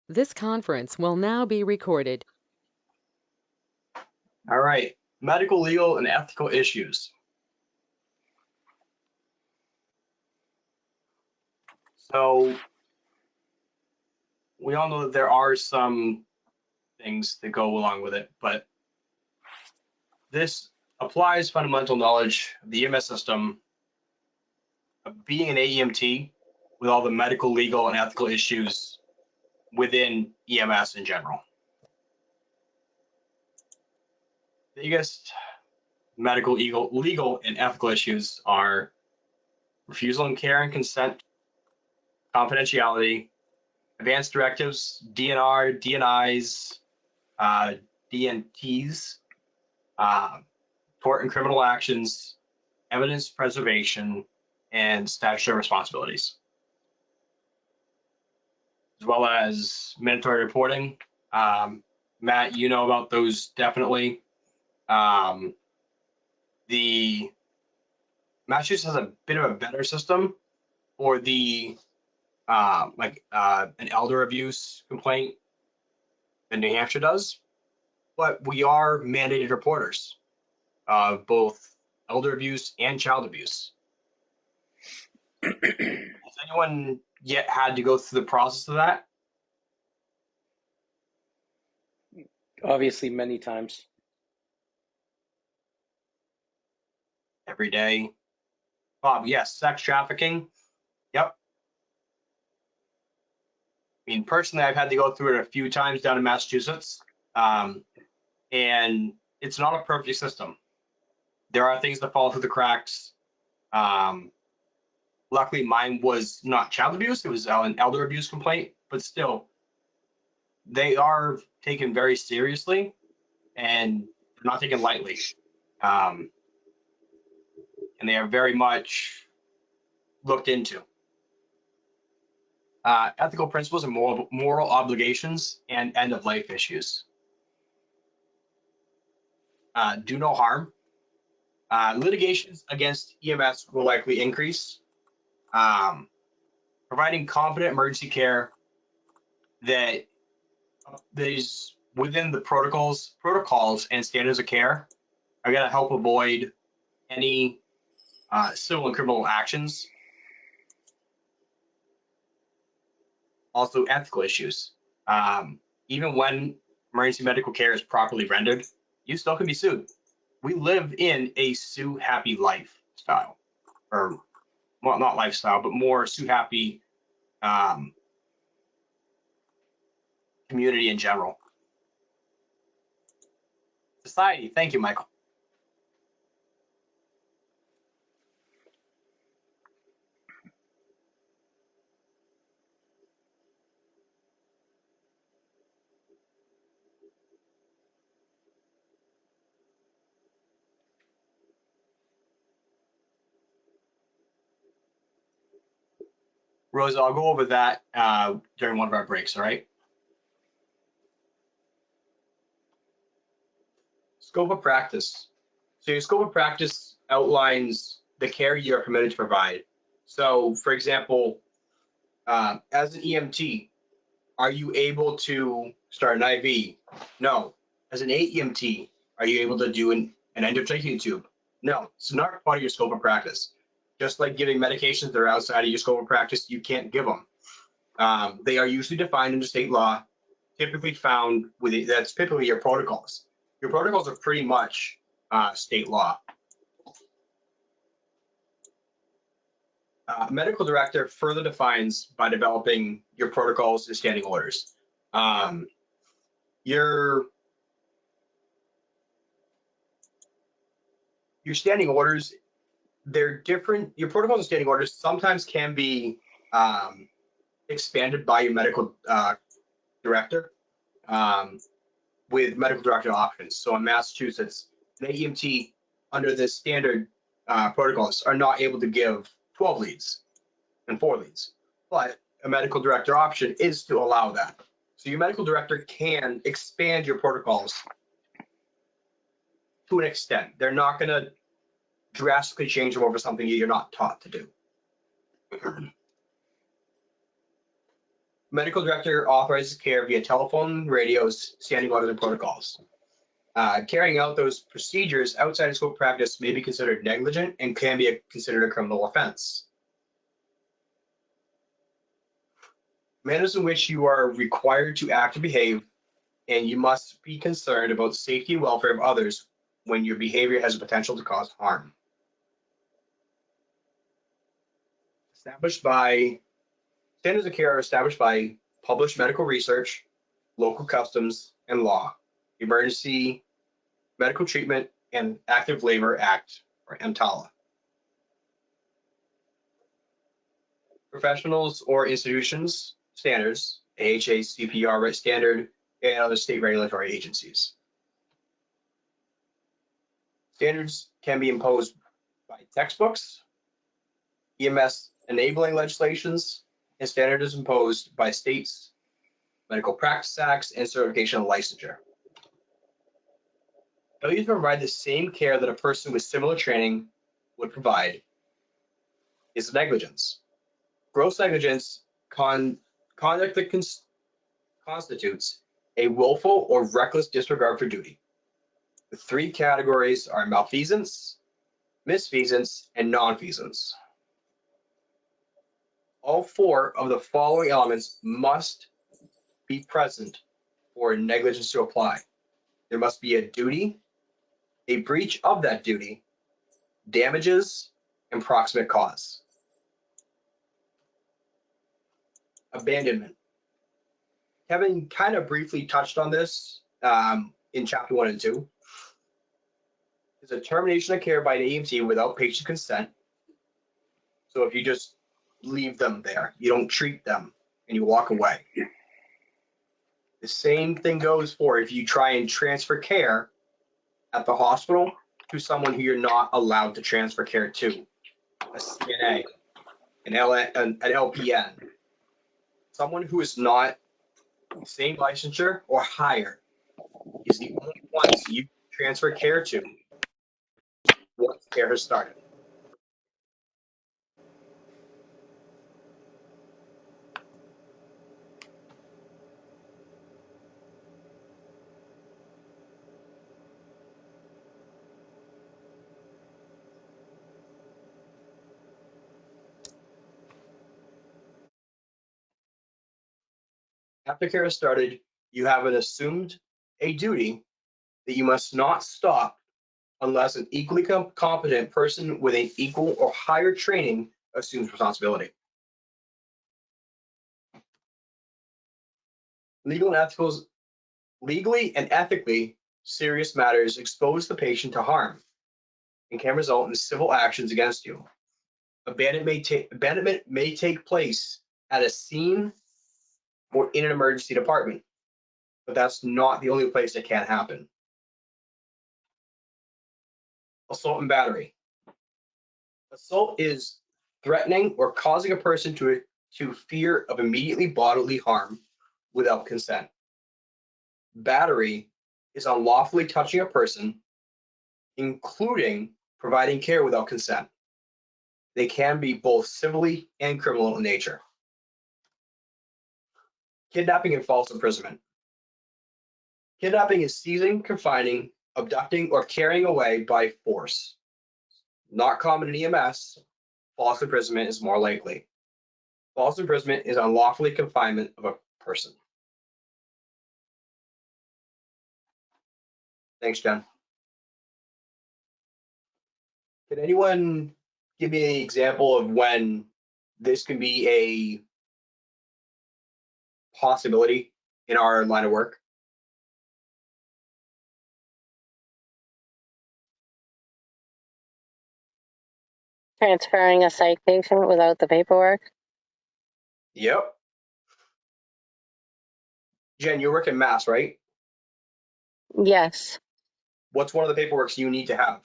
This conference will now be recorded. All right, medical, legal, and ethical issues. So we all know that there are some things that go along with it, but this applies fundamental knowledge of the EMS system, of being an AEMT with all the medical, legal, and ethical issues within EMS in general. The biggest medical, legal, and ethical issues are refusal and care and consent, confidentiality, advanced directives, DNR, DNIs, DNTs, tort and criminal actions, evidence preservation, and statutory responsibilities, as well as mandatory reporting. Matt, you know about those definitely. The Massachusetts has a bit of a better system for the an elder abuse complaint than New Hampshire does, but we are mandated reporters of both elder abuse and child abuse. Has anyone yet had to go through the process of that? Obviously, many times. Every day. Bob, yes, sex trafficking. Yep. I mean, personally, I've had to go through it a few times down in Massachusetts, and it's not a perfect system. There are things that fall through the cracks. Luckily, mine was not child abuse. It was an elder abuse complaint, but still, they are taken very seriously and not taken lightly. And they are very much looked into. Ethical principles and moral obligations and end-of-life issues. Do no harm. Litigations against EMS will likely increase. Providing competent emergency care that is within the protocols and standards of care are going to help avoid any civil and criminal actions. Also, ethical issues. Even when emergency medical care is properly rendered, you still can be sued. We live in a sue happy lifestyle, or well, not lifestyle, but more sue happy community in general. Society. Thank you, Michael. Rosa, I'll go over that during one of our breaks, all right? Scope of practice. So your scope of practice outlines the care you're permitted to provide. So, for example, as an EMT, are you able to start an IV? No. As an AEMT, are you able to do an endotracheal tube? No. It's not part of your scope of practice. Just like giving medications that are outside of your scope of practice, you can't give them. They are usually defined under state law, typically found with that's typically your protocols. Your protocols are pretty much state law. Medical director further defines by developing your protocols and standing orders. Your standing orders, they're different. Your protocols and standing orders sometimes can be expanded by your medical director with medical director options. So in Massachusetts, an AEMT under the standard protocols are not able to give 12 leads and 4 leads, but a medical director option is to allow that. So your medical director can expand your protocols to an extent. They're not going to drastically change them over something you're not taught to do. Medical director authorizes care via telephone, radios, standing orders, and protocols. Carrying out those procedures outside of scope of practice may be considered negligent and can be considered a criminal offense. Manners in which you are required to act or behave, and you must be concerned about the safety and welfare of others when your behavior has the potential to cause harm. Standards of care are established by published medical research, local customs, and law, Emergency Medical Treatment and Active Labor Act, or EMTALA. Professionals or institutions standards, AHA, CPR standard, and other state regulatory agencies. Standards can be imposed by textbooks, EMS enabling legislations, and standards imposed by states, medical practice acts, and certification and licensure. Failure to provide the same care that a person with similar training would provide is negligence. Gross negligence, conduct that constitutes a willful or reckless disregard for duty. The three categories are malfeasance, misfeasance, and nonfeasance. All four of the following elements must be present for negligence to apply. There must be a duty, a breach of that duty, damages, and proximate cause. Abandonment. Kevin kind of briefly touched on this in chapter 1 and 2. It's a termination of care by an AEMT without patient consent. So if you just leave them there, you don't treat them, and you walk away. The same thing goes for if you try and transfer care at the hospital to someone who you're not allowed to transfer care to, a CNA, an LPN, someone who is not same licensure or higher is the only ones you transfer care to once care has started. After care has started, you have an assumed a duty that you must not stop unless an equally competent person with an equal or higher training assumes responsibility. Legally and ethically serious matters expose the patient to harm and can result in civil actions against you. Abandonment may take place at a scene or in an emergency department, but that's not the only place it can happen. Assault and battery. Assault is threatening or causing a person to fear of immediately bodily harm without consent. Battery is unlawfully touching a person, including providing care without consent. They can be both civilly and criminal in nature. Kidnapping and false imprisonment. Kidnapping is seizing, confining, abducting, or carrying away by force. Not common in EMS, false imprisonment is more likely. False imprisonment is unlawfully confinement of a person. Thanks, Jen. Can anyone give me an example of when this can be a possibility in our line of work? Transferring a psych patient without the paperwork? Yep. Jen, you work in Mass, right? Yes. What's one of the paperworks you need to have?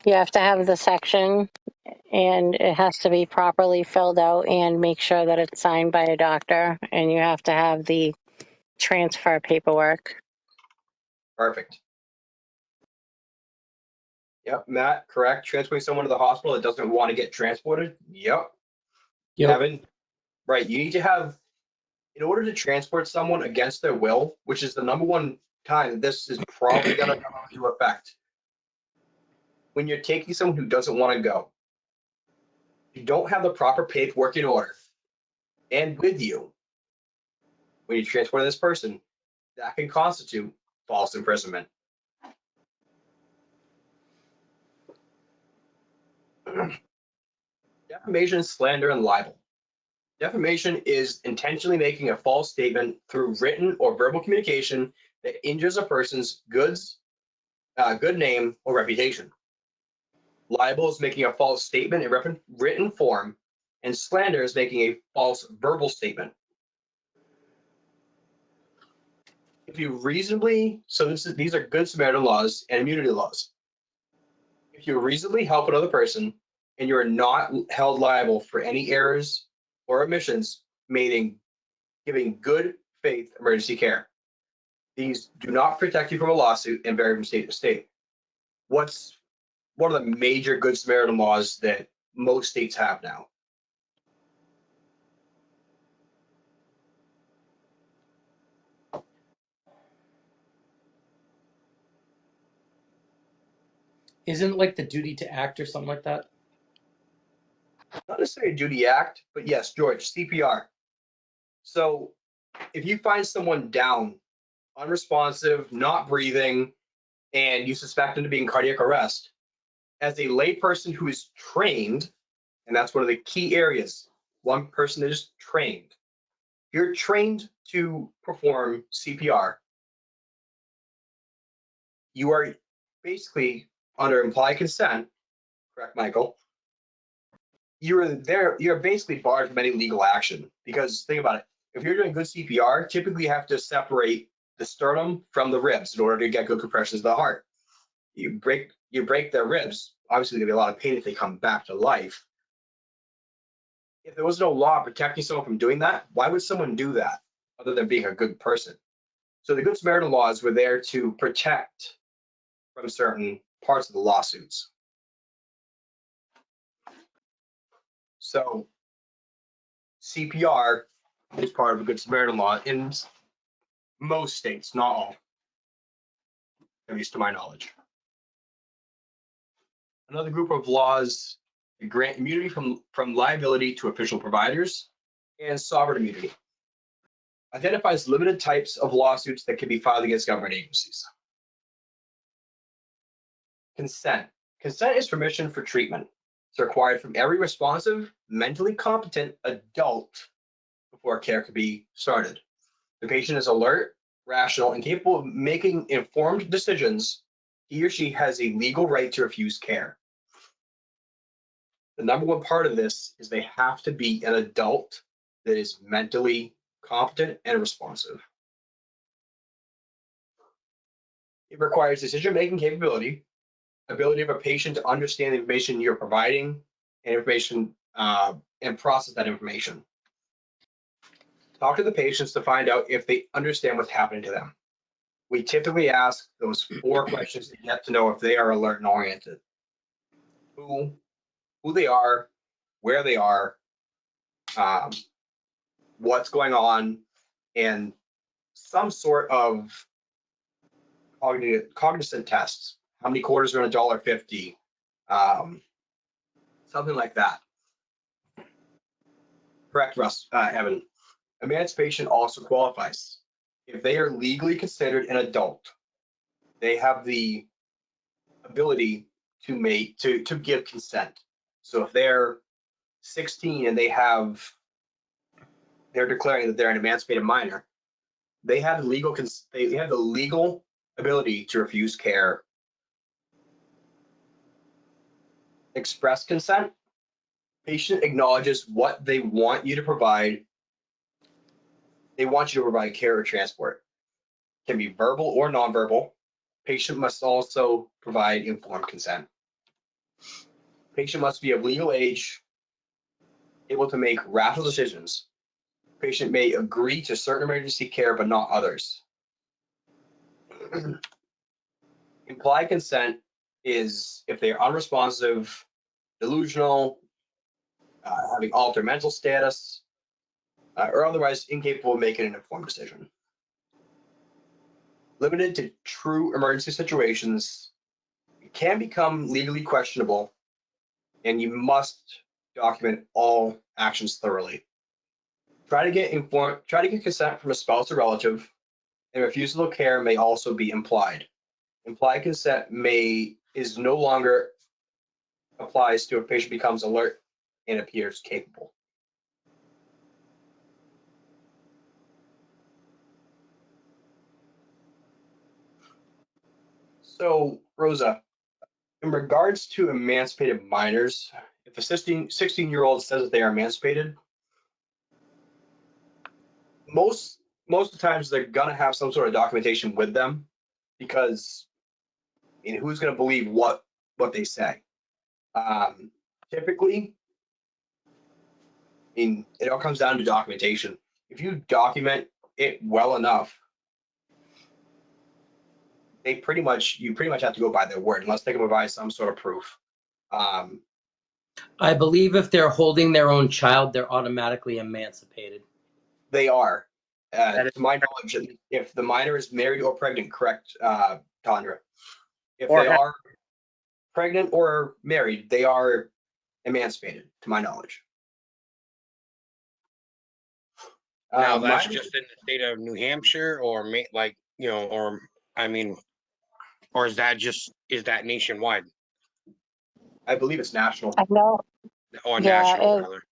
You have to have the section and it has to be properly filled out and make sure that it's signed by a doctor, and you have to have the transfer paperwork. Perfect. Yep, Matt, correct. Transporting someone to the hospital that doesn't want to get transported? Yep. Yep. Kevin? right? You need to have, in order to transport someone against their will, which is the number one time that this is probably going to come into effect, when you're taking someone who doesn't want to go, you don't have the proper paperwork in order, and with you, when you transport this person, that can constitute false imprisonment. Defamation, slander, and libel. Defamation is intentionally making a false statement through written or verbal communication that injures a person's good name or reputation. Libel is making a false statement in written form, and slander is making a false verbal statement. If you reasonably, these are Good Samaritan laws and immunity laws. If you reasonably help another person and you are not held liable for any errors or omissions made in giving good faith emergency care, these do not protect you from a lawsuit and vary from state to state. What's one of the major Good Samaritan laws that most states have now? Isn't like the duty to act or something like that? Not necessarily a duty act, but yes, George, CPR. So if you find someone down, unresponsive, not breathing, and you suspect them to be in cardiac arrest, as a layperson who is trained, and that's one of the key areas, one person that is trained. You're trained to perform CPR. You are basically under implied consent, correct, Michael? You're basically barred from any legal action because think about it. If you're doing good CPR, typically you have to separate the sternum from the ribs in order to get good compressions of the heart. You break their ribs. Obviously, there'll be a lot of pain if they come back to life. If there was no law protecting someone from doing that, why would someone do that other than being a good person? So the Good Samaritan laws were there to protect from certain parts of the lawsuits. So CPR is part of a Good Samaritan law in most states, not all, at least to my knowledge. Another group of laws grant immunity from liability to official providers and sovereign immunity. Identifies limited types of lawsuits that can be filed against government agencies. Consent. Consent is permission for treatment. It's required from every responsive, mentally competent adult before care can be started. The patient is alert, rational, and capable of making informed decisions. He or she has a legal right to refuse care. The number one part of this is they have to be an adult that is mentally competent and responsive. It requires decision-making capability, ability of a patient to understand the information you're providing, and process that information. Talk to the patients to find out if they understand what's happening to them. We typically ask those 4 questions to get to know if they are alert and oriented. Who they are, where they are, what's going on, and some sort of cognizant tests. How many quarters are in $1.50? Something like that. Correct, Russ, Evan. Emancipation also qualifies. If they are legally considered an adult, they have the ability to give consent. So if they're 16 and they're declaring that they're an emancipated minor, they have the legal ability to refuse care. Express consent. Patient acknowledges what they want you to provide. They want you to provide care or transport. It can be verbal or nonverbal. Patient must also provide informed consent. Patient must be of legal age, able to make rational decisions. Patient may agree to certain emergency care, but not others. Implied consent is if they are unresponsive, delusional, having altered mental status, or otherwise incapable of making an informed decision. Limited to true emergency situations, it can become legally questionable, and you must document all actions thoroughly. Try to get consent from a spouse or relative, and refusal of care may also be implied. Implied consent is no longer applies to a patient becomes alert and appears capable. So, Rosa, in regards to emancipated minors, if a 16-year-old says that they are emancipated, most of the times they're gonna have some sort of documentation with them, because who's gonna believe what they say? Typically, it all comes down to documentation. If you document it well enough, you pretty much have to go by their word unless they can provide some sort of proof. I believe if they're holding their own child, they're automatically emancipated. They are, That is to my knowledge, if the minor is married or pregnant, correct, Tandra? If Or they are pregnant or married, they are emancipated, to my knowledge. Now that's Minors, just in the state of New Hampshire, or or is that nationwide I believe it's national. I know. or Yeah, national rather?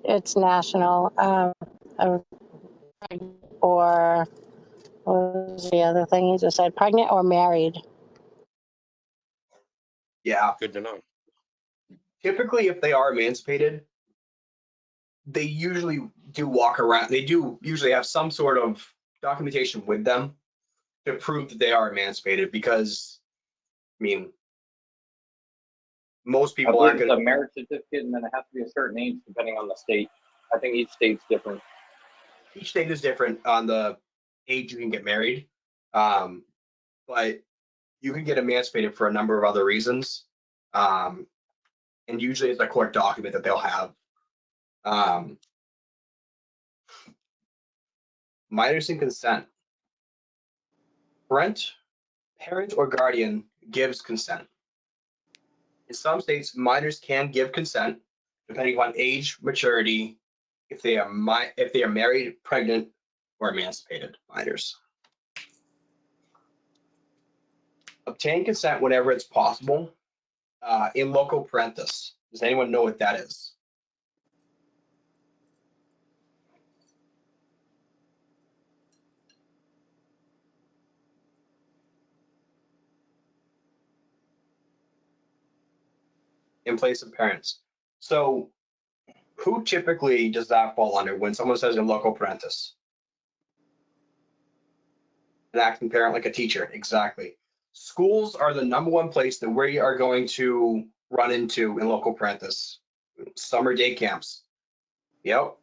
it's national. Or what was the other thing you just said? Pregnant or married? Yeah. Good to know. Typically, if they are emancipated, they usually do walk around. They do usually have some sort of documentation with them to prove that they are emancipated, because, most I people believe aren't it's going a marriage certificate, and then it has to be a certain age depending on the state. I think each state's different. to. Each state is different on the age you can get married, but you can get emancipated for a number of other reasons, and usually it's a court document that they'll have. Minors in consent. Parent or guardian gives consent. In some states, minors can give consent depending on age, maturity, if they are married, pregnant, or emancipated minors. Obtain consent whenever it's possible. In loco parentis. Does anyone know what that is? In place of parents. So who typically does that fall under when someone says in loco parentis? An acting parent, like a teacher, exactly. Schools are the number one place that we are going to run into in loco parentis. Summer day camps. Yep.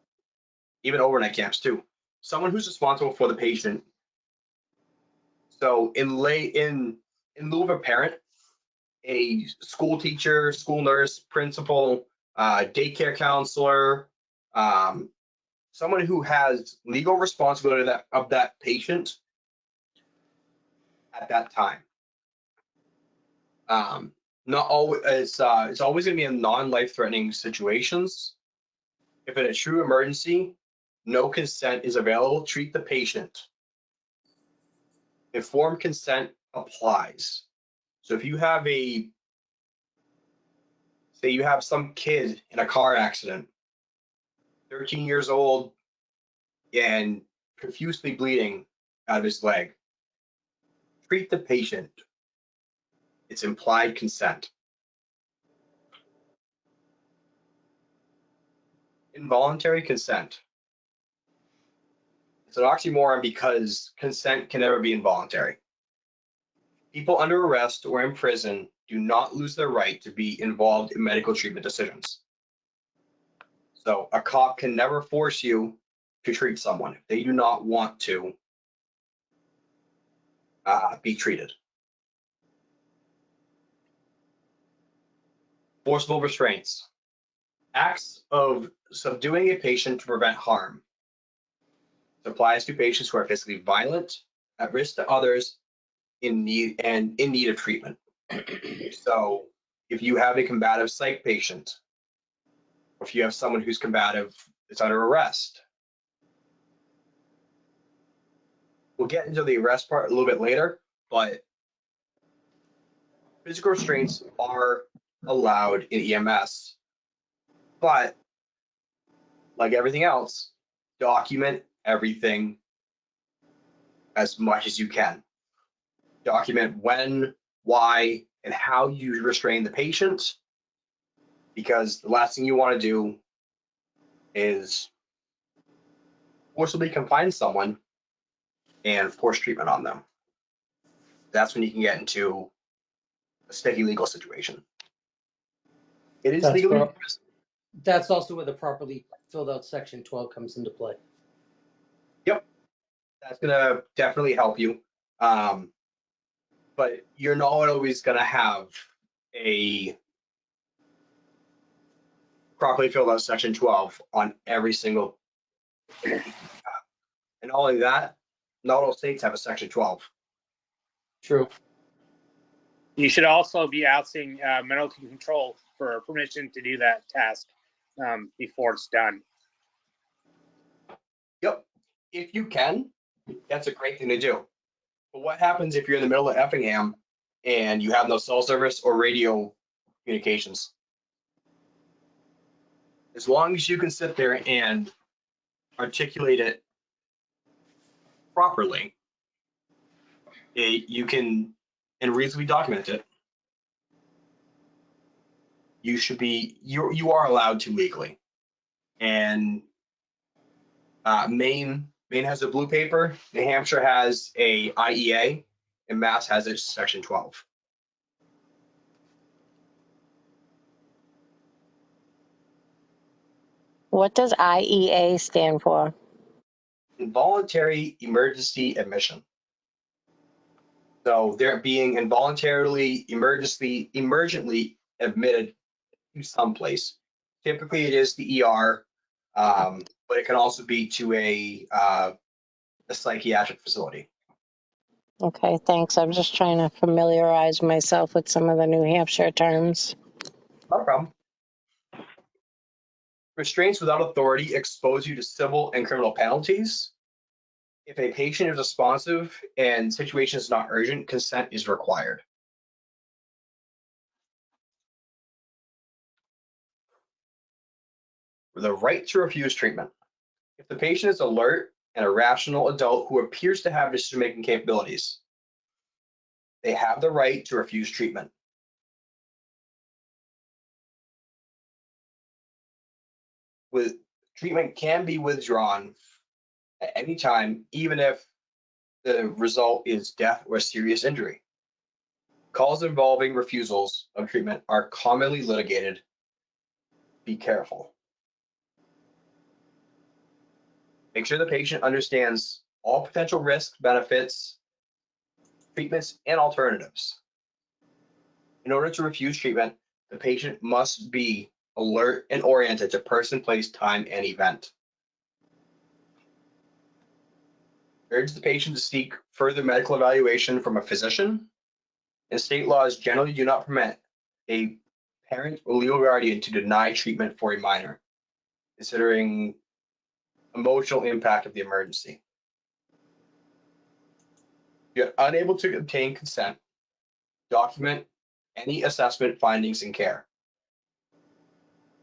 Even overnight camps too. Someone who's responsible for the patient. So in lieu of a parent, a school teacher, school nurse, principal, daycare counselor, someone who has legal responsibility of that patient at that time. Not always. It's always going to be in non-life-threatening situations. If in a true emergency, no consent is available, treat the patient. Informed consent applies. So if you have say you have some kid in a car accident, 13 years old, and profusely bleeding out of his leg, treat the patient. It's implied consent. Involuntary consent. It's an oxymoron because consent can never be involuntary. People under arrest or in prison do not lose their right to be involved in medical treatment decisions. So a cop can never force you to treat someone if they do not want to be treated. Forcible restraints. Acts of subduing a patient to prevent harm. It applies to patients who are physically violent, at risk to others, in need of treatment. So if you have a combative psych patient, or if you have someone who's combative, it's under arrest. We'll get into the arrest part a little bit later, but physical restraints are allowed in EMS. But like everything else, document everything as much as you can. Document when, why, and how you restrain the patient, because the last thing you want to do is forcibly confine someone and force treatment on them. That's when you can get into a sticky legal situation. It is legally. That's also where the properly filled out section 12 comes into play. Yep, that's gonna definitely help you. But you're not always gonna have a properly filled out section 12 on every single. And not only that, not all states have a section 12. True. You should also be asking medical control for permission to do that task before it's done. Yep, if you can, that's a great thing to do. But what happens if you're in the middle of Effingham and you have no cell service or radio communications? As long as you can sit there and articulate it properly, you can and reasonably document it. You should be you are allowed to legally. And Maine has a blue paper, New Hampshire has a IEA, and Mass has a section 12. What does IEA stand for? Involuntary emergency admission. So they're being involuntarily emergently admitted to someplace. Typically it is the ER, but it can also be to a psychiatric facility. Okay, thanks. I'm just trying to familiarize myself with some of the New Hampshire terms. No problem. Restraints without authority expose you to civil and criminal penalties. If a patient is responsive and situation is not urgent, consent is required. The right to refuse treatment. If the patient is alert and a rational adult who appears to have decision-making capabilities, they have the right to refuse treatment. Treatment can be withdrawn at any time, even if the result is death or serious injury. Calls involving refusals of treatment are commonly litigated. Be careful. Make sure the patient understands all potential risks, benefits, treatments, and alternatives. In order to refuse treatment, the patient must be alert and oriented to person, place, time, and event. Urge the patient to seek further medical evaluation from a physician, and state laws generally do not permit a parent or legal guardian to deny treatment for a minor, considering emotional impact of the emergency. If you're unable to obtain consent, document any assessment findings and care.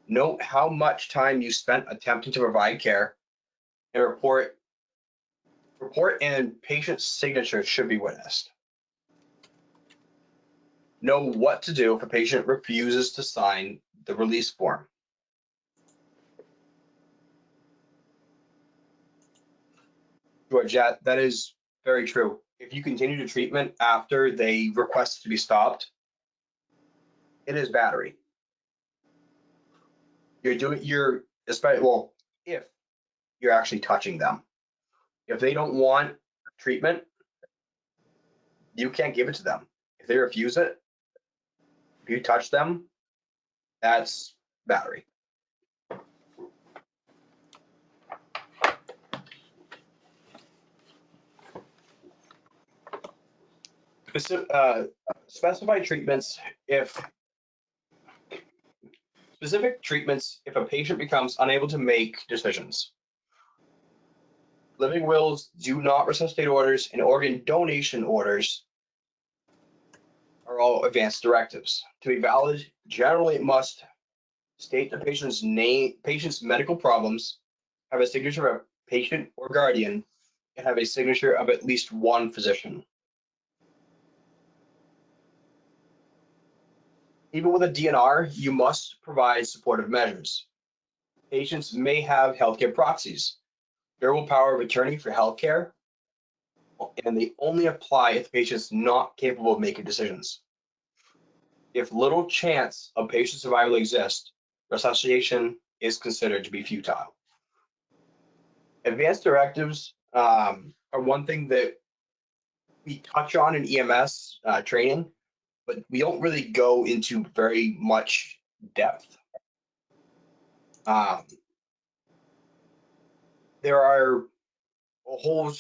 Note how much time you spent attempting to provide care, and report and patient signatures should be witnessed. Know what to do if a patient refuses to sign the release form. George, that is very true. If you continue to treatment after they request to be stopped, it is battery. If you're actually touching them. If they don't want treatment, you can't give it to them. If they refuse it, if you touch them, that's battery. Specified treatments if a patient becomes unable to make decisions. Living wills, do not resuscitate orders, and organ donation orders are all advanced directives. To be valid, generally it must state the patient's name, patient's medical problems, have a signature of a patient or guardian, and have a signature of at least one physician. Even with a DNR, you must provide supportive measures. Patients may have healthcare proxies, durable power of attorney for healthcare, and they only apply if the patient's not capable of making decisions. If little chance of patient survival exists, resuscitation is considered to be futile. Advanced directives are one thing that we touch on in EMS training, but we don't really go into very much depth. There are a whole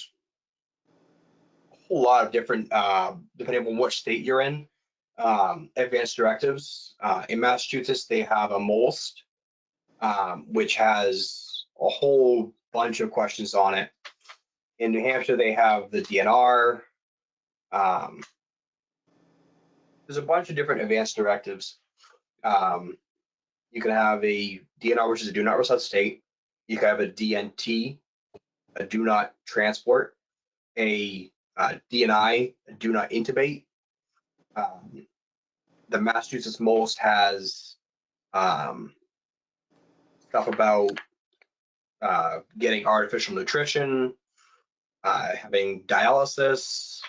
lot of different, depending on what state you're in, advanced directives. In Massachusetts, they have a MOLST, which has a whole bunch of questions on it. In New Hampshire, they have the DNR. There's a bunch of different advanced directives. You can have a DNR, which is a do not resuscitate. You can have a DNT, a do not transport, a DNI, a do not intubate. The Massachusetts MOLST has stuff about getting artificial nutrition, having dialysis.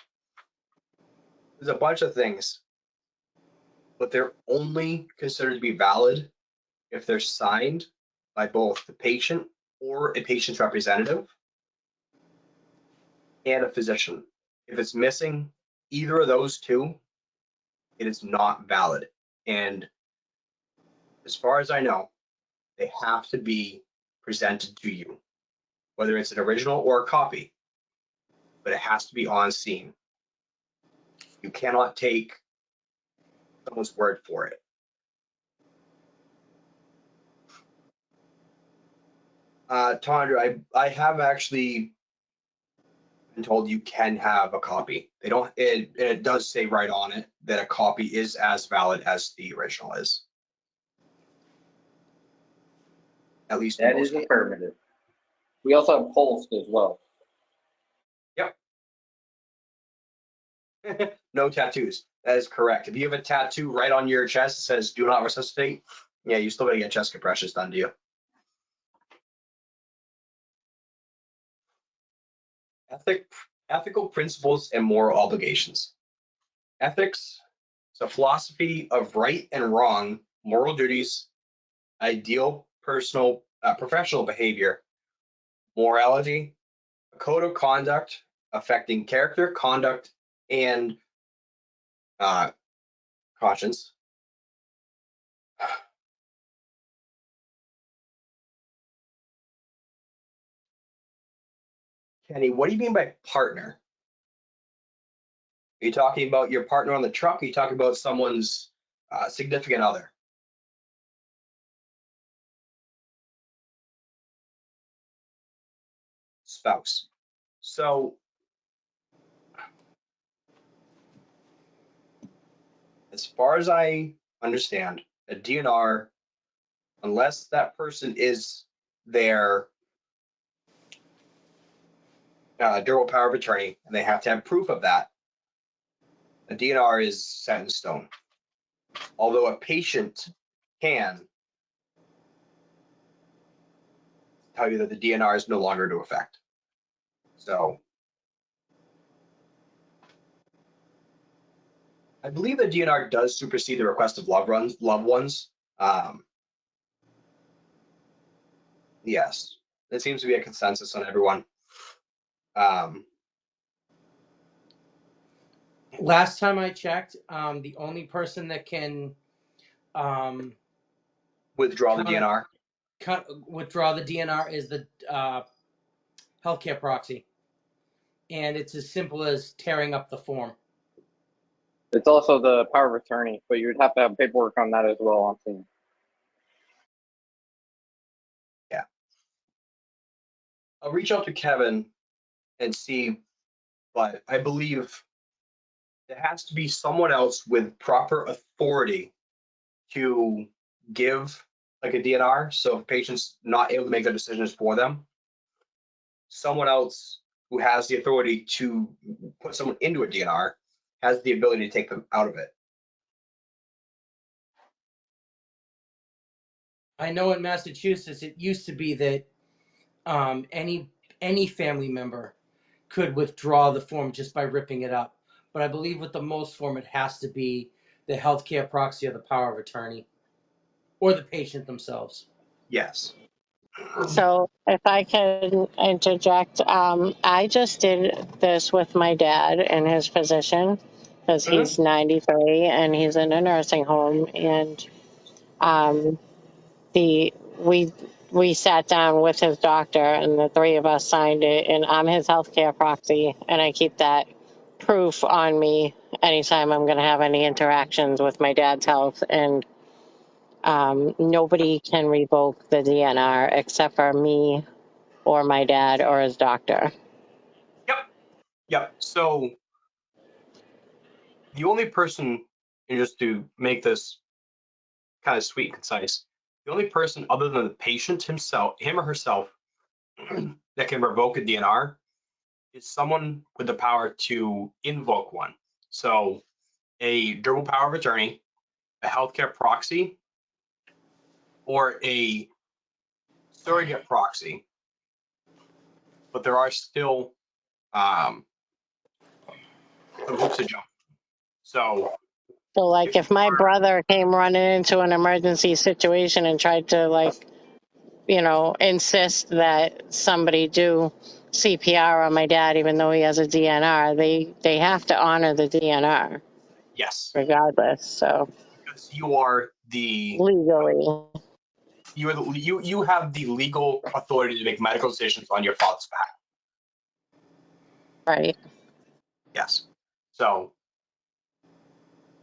There's a bunch of things, but they're only considered to be valid if they're signed by both the patient or a patient's representative and a physician. If it's missing either of those two, it is not valid. And as far as I know, they have to be presented to you, whether it's an original or a copy, but it has to be on scene. You cannot take someone's word for it. Tondra, I have actually been told you can have a copy. They don't, it does say right on it that a copy is as valid as the original is. At least That is affirmative. We also have Pulse as well. Yep. No tattoos. That is correct. If you have a tattoo right on your chest that says "Do not resuscitate," yeah, you still gotta get chest compressions done to you. Ethical principles and moral obligations. Ethics is a philosophy of right and wrong, moral duties, ideal professional behavior, morality, a code of conduct affecting character, conduct, and conscience. Kenny, what do you mean by partner? Are you talking about your partner on the truck? Are you talking about someone's significant other? Spouse. So, as far as I understand, a DNR, unless that person is their durable power of attorney, and they have to have proof of that, a DNR is set in stone. Although a patient can tell you that the DNR is no longer to effect. So I believe the DNR does supersede the request of loved ones. Yes, it seems to be a consensus on everyone. Last time I checked, the only person that can Withdraw the DNR. withdraw the DNR is the healthcare proxy. And it's as simple as tearing up the form. It's also the power of attorney, but you'd have to have paperwork on that as well, I'm seeing. Yeah. I'll reach out to Kevin and see, but I believe there has to be someone else with proper authority to give like a DNR. So if patient's not able to make the decisions for them, someone else who has the authority to put someone into a DNR has the ability to take them out of it. I know in Massachusetts, it used to be that any family member could withdraw the form just by ripping it up. But I believe with the most form, it has to be the healthcare proxy or the power of attorney, or the patient themselves. Yes. So if I can interject, I just did this with my dad in his position because he's 93 and he's in a nursing home, and um, the we sat down with his doctor and the three of us signed it, and I'm his healthcare proxy, and I keep that proof on me anytime I'm going to have any interactions with my dad's health, and nobody can revoke the DNR except for me or my dad or his doctor. Yep. Yep. So the only person, and just to make this kind of sweet and concise, the only person other than the patient himself, him or herself, that can revoke a DNR is someone with the power to invoke one. So a durable power of attorney, a healthcare proxy, or a surrogate proxy. But there are still some hoops to jump. So So, like, if if you my are, brother came running into an emergency situation and tried to, like, insist that somebody do CPR on my dad, even though he has a DNR, they have to honor the DNR yes, regardless. So because you are the legally, you have the legal authority to make medical decisions on your father's behalf. right? Yes. So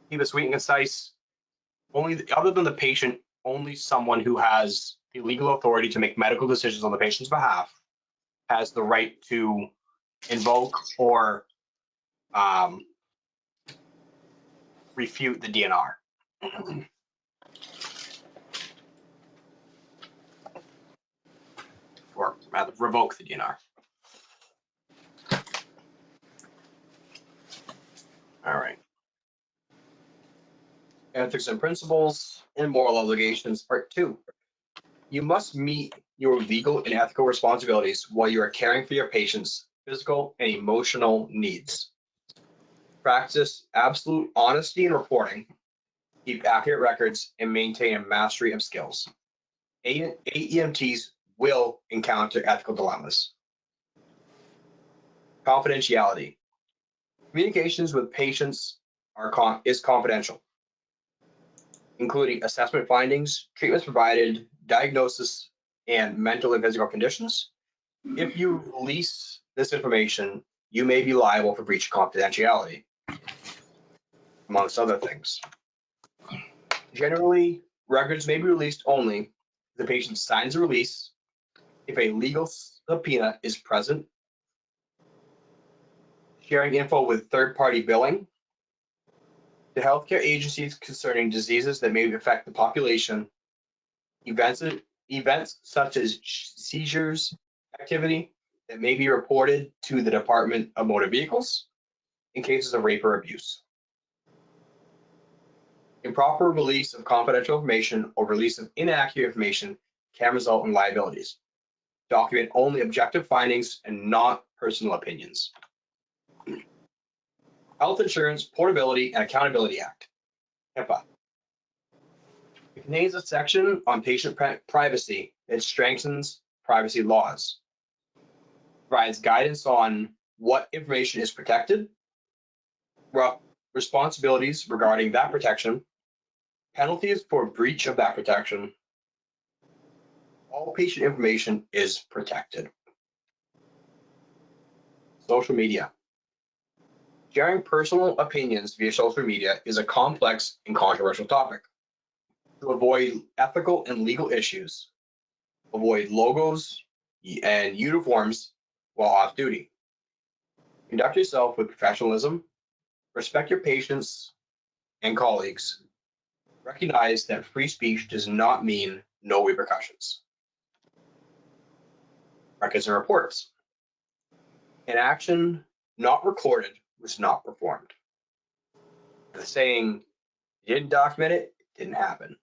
keep it sweet and concise. Only other than the patient, only someone who has the legal authority to make medical decisions on the patient's behalf has the right to invoke or refute the DNR. Or rather revoke the DNR. All right. Ethics and principles and moral obligations, part 2. You must meet your legal and ethical responsibilities while you are caring for your patient's physical and emotional needs. Practice absolute honesty in reporting, keep accurate records, and maintain a mastery of skills. AEMTs will encounter ethical dilemmas. Confidentiality. Communications with patients is confidential, including assessment findings, treatments provided, diagnosis, and mental and physical conditions. If you release this information, you may be liable for breach of confidentiality, amongst other things. Generally, records may be released only if the patient signs a release, if a legal subpoena is present, sharing info with third-party billing, to healthcare agencies concerning diseases that may affect the population, events such as seizures activity that may be reported to the Department of Motor Vehicles in cases of rape or abuse. Improper release of confidential information or release of inaccurate information can result in liabilities. Document only objective findings and not personal opinions. Health Insurance Portability and Accountability Act, HIPAA. It contains a section on patient privacy that strengthens privacy laws, provides guidance on what information is protected, responsibilities regarding that protection, penalties for breach of that protection. All patient information is protected. Social media. Sharing personal opinions via social media is a complex and controversial topic. To avoid ethical and legal issues, avoid logos and uniforms while off duty. Conduct yourself with professionalism, respect your patients and colleagues. Recognize that free speech does not mean no repercussions. Records and reports. An action not recorded was not performed. The saying, you didn't document it, it didn't happen,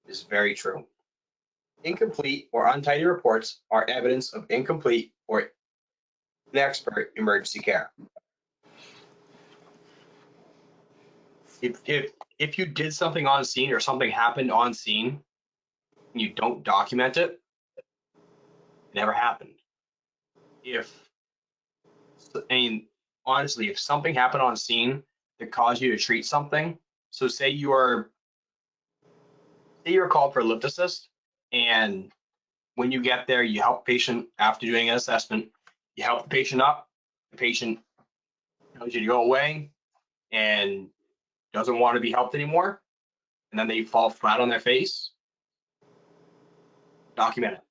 is very true. Incomplete or untidy reports are evidence of incomplete or inexpert emergency care. If you did something on scene or something happened on scene and you don't document it, it never happened. Honestly, if something happened on scene that caused you to treat something, so say you're called for a lift assist, and when you get there, you help the patient after doing an assessment, you help the patient up, the patient tells you to go away and doesn't want to be helped anymore, and then they fall flat on their face, document it.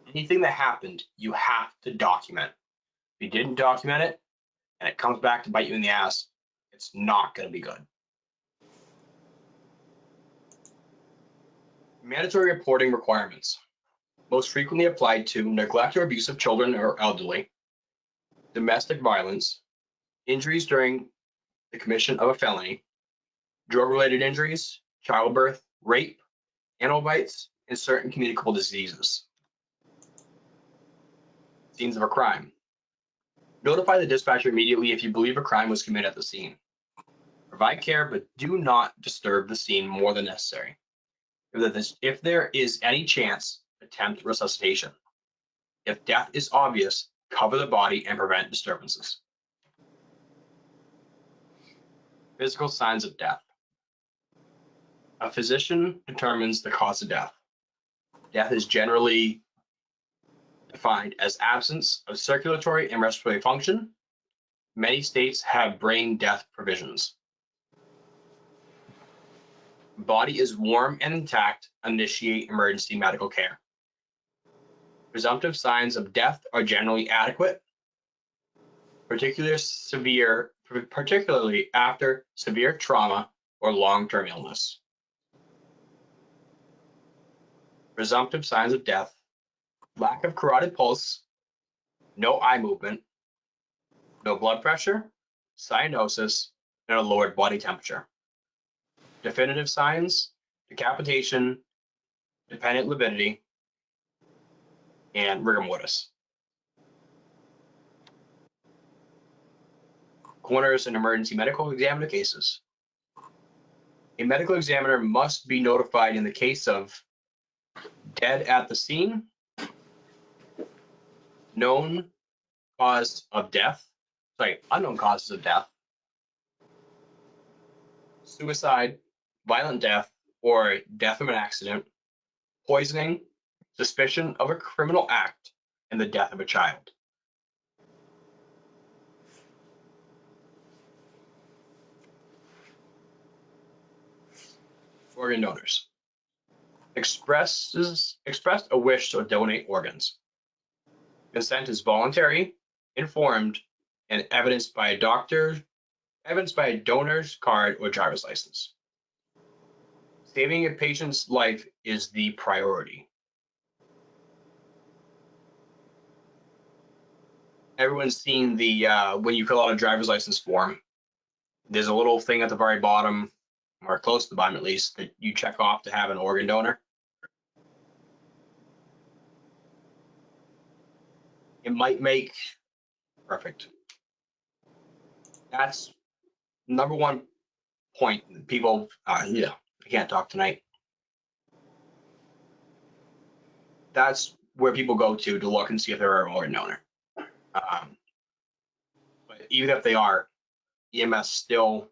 Anything that happened, you have to document. If you didn't document it and it comes back to bite you in the ass, it's not going to be good. Mandatory reporting requirements. Most frequently applied to neglect or abuse of children or elderly, domestic violence, injuries during the commission of a felony, drug-related injuries, childbirth, rape, animal bites, and certain communicable diseases. Scenes of a crime. Notify the dispatcher immediately if you believe a crime was committed at the scene. Provide care, but do not disturb the scene more than necessary. If there is any chance, attempt resuscitation. If death is obvious, cover the body and prevent disturbances. Physical signs of death. A physician determines the cause of death. Death is generally defined as absence of circulatory and respiratory function. Many states have brain death provisions. Body is warm and intact, initiate emergency medical care. Presumptive signs of death are generally adequate, particularly after severe trauma or long-term illness. Presumptive signs of death: lack of carotid pulse, no eye movement, no blood pressure, cyanosis, and a lowered body temperature. Definitive signs: decapitation, dependent lividity, and rigor mortis. Coroners and emergency medical examiner cases. A medical examiner must be notified in the case of dead at the scene, unknown causes of death, suicide, violent death, or death from an accident, poisoning, suspicion of a criminal act, and the death of a child. Organ donors. Expressed a wish to donate organs. Consent is voluntary, informed, and evidenced by a donor's card or driver's license. Saving a patient's life is the priority. Everyone's seen the when you fill out a driver's license form, there's a little thing at the very bottom, or close to the bottom at least, that you check off to have an organ donor. It might make perfect. That's number one point. People, I can't talk tonight. That's where people go to look and see if they're an organ donor. But even if they are, EMS still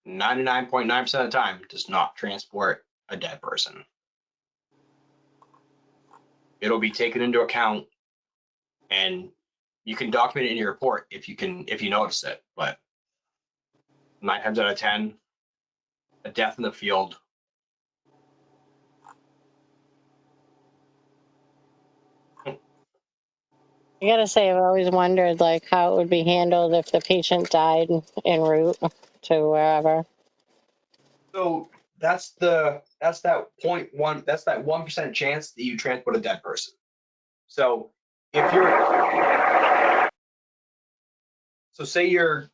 99.9% of the time does not transport a dead person. It'll be taken into account, and You can document it in your report if you notice it, but 9 times out of 10, a death in the field. I gotta say, I've always wondered like how it would be handled if the patient died en route to wherever. So that's that 0.1, that's that 1% chance that you transport a dead person. So if say you're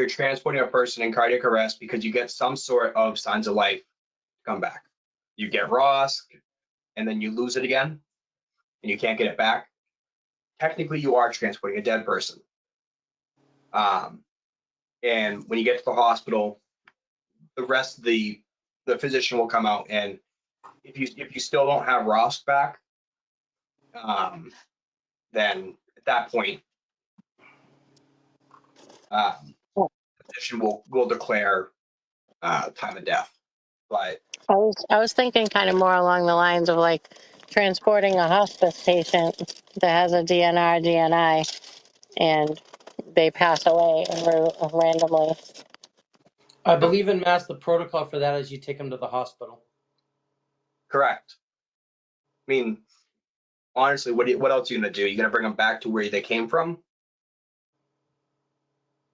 transporting a person in cardiac arrest because you get some sort of signs of life come back. You get ROSC and then you lose it again and you can't get it back. Technically, you are transporting a dead person. And when you get to the hospital, the rest of the physician will come out, and if you still don't have ROSC back, then at that point, the physician will declare time of death. But I was thinking kind of more along the lines of like transporting a hospice patient that has a DNR, DNI, and they pass away en route randomly. I believe in Mass, the protocol for that is you take them to the hospital. correct. I mean, honestly, what else are you gonna do? You're gonna bring them back to where they came from?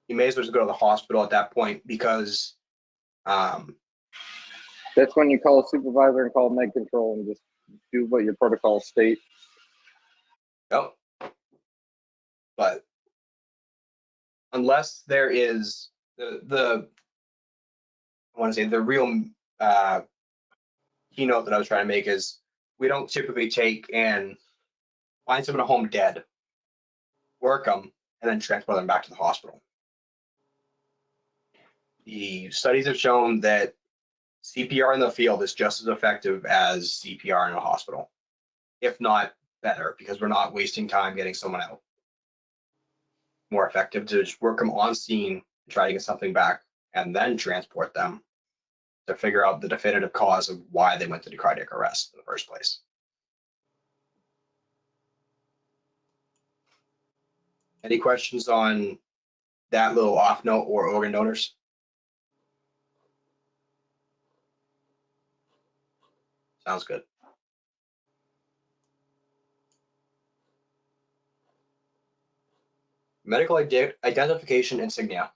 You may as well just go to the hospital at that point because That's when you call a supervisor and call med control and just do what your protocols state. oh, but unless there is the I want to say the real keynote that I was trying to make is we don't typically take and find someone at home dead, work them, and then transport them back to the hospital. The studies have shown that CPR in the field is just as effective as CPR in a hospital, if not better, because we're not wasting time getting someone out. More effective to just work them on scene, try to get something back, and then transport them to figure out the definitive cause of why they went into cardiac arrest in the first place. Any questions on that little off note or organ donors? Sounds good. Medical identification insignia.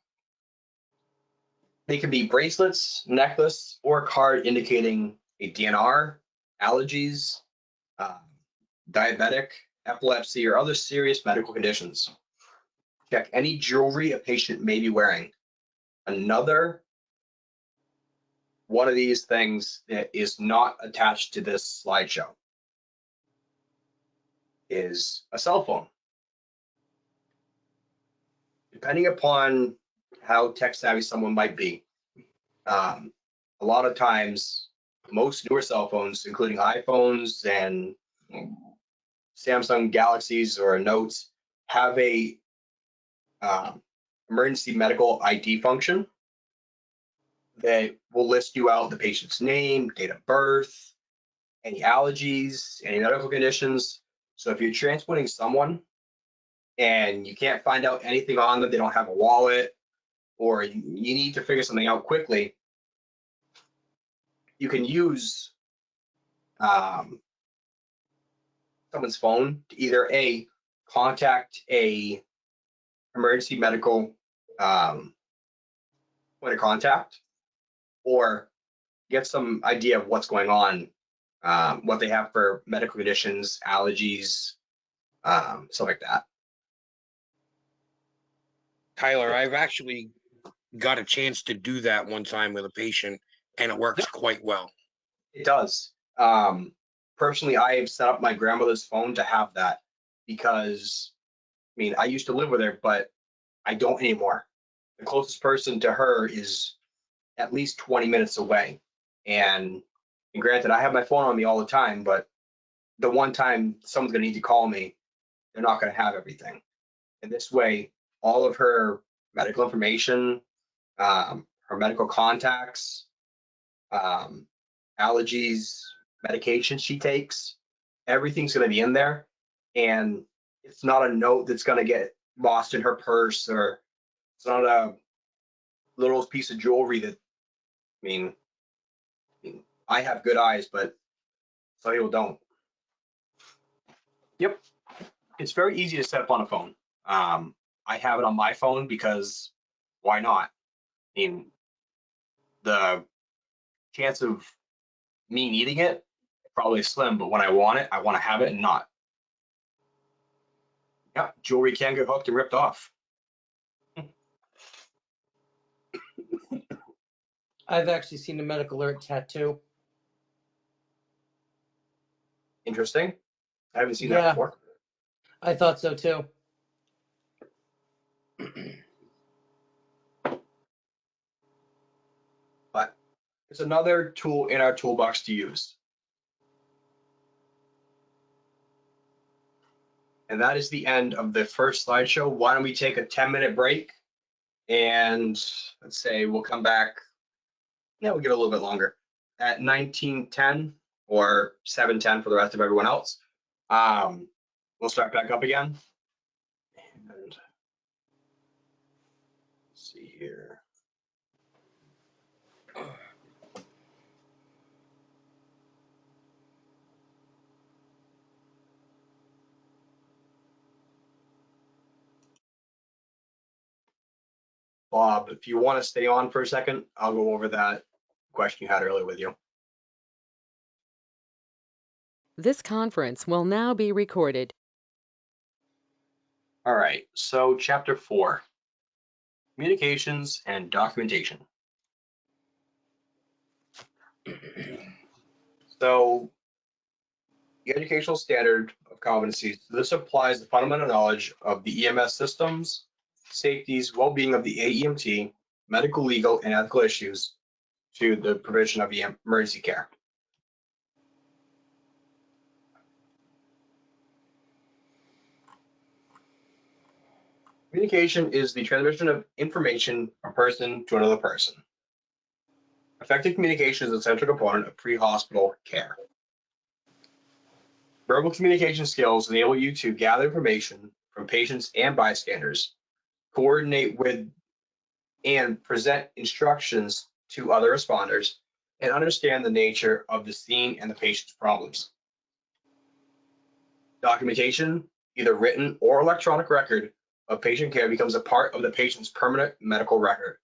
They can be bracelets, necklace, or a card indicating a DNR, allergies, diabetic, epilepsy, or other serious medical conditions. Check any jewelry a patient may be wearing. Another one of these things that is not attached to this slideshow is a cell phone. Depending upon how tech savvy someone might be, a lot of times, most newer cell phones, including iPhones and Samsung Galaxies or Notes, have a emergency medical ID function that will list you out the patient's name, date of birth, any allergies, any medical conditions. So if you're transporting someone and you can't find out anything on them, they don't have a wallet, or you need to figure something out quickly, you can use someone's phone to either contact a emergency medical point of contact, or get some idea of what's going on, what they have for medical conditions, allergies, stuff like that. Tyler, I've actually got a chance to do that one time with a patient, and it works quite well. It does. Personally, I have set up my grandmother's phone to have that because, I mean, I used to live with her, but I don't anymore. The closest person to her is at least 20 minutes away. And granted, I have my phone on me all the time, but the one time someone's going to need to call me, they're not going to have everything. And this way, all of her medical information, her medical contacts, allergies, medications she takes, everything's going to be in there. And it's not a note that's going to get lost in her purse, or it's not a little piece of jewelry that, I mean, I have good eyes, but some people don't. Yep. It's very easy to set up on a phone. I have it on my phone because why not? I mean, the chance of me needing it probably slim, but when I want it, I want to have it and not. Yeah, jewelry can get hooked and ripped off. I've actually seen a medical alert tattoo. Interesting. I haven't seen that Yeah, before. I thought so too. But it's another tool in our toolbox to use. And that is the end of the first slideshow. Why don't we take a 10-minute break? And let's say we'll come back. Yeah, we'll give it a little bit longer at 19:10 or 7:10 for the rest of everyone else. We'll start back up again. And let's see here. Bob, if you want to stay on for a second, I'll go over that question you had earlier with you. This conference will now be recorded. All right, so chapter 4, communications and documentation. So the educational standard of competencies, this applies the fundamental knowledge of the EMS systems, safeties, well-being of the AEMT, medical, legal, and ethical issues to the provision of emergency care. Communication is the transmission of information from person to another person. Effective communication is a central component of pre-hospital care. Verbal communication skills enable you to gather information from patients and bystanders, coordinate with and present instructions to other responders, and understand the nature of the scene and the patient's problems. Documentation, either written or electronic record of patient care, becomes a part of the patient's permanent medical record.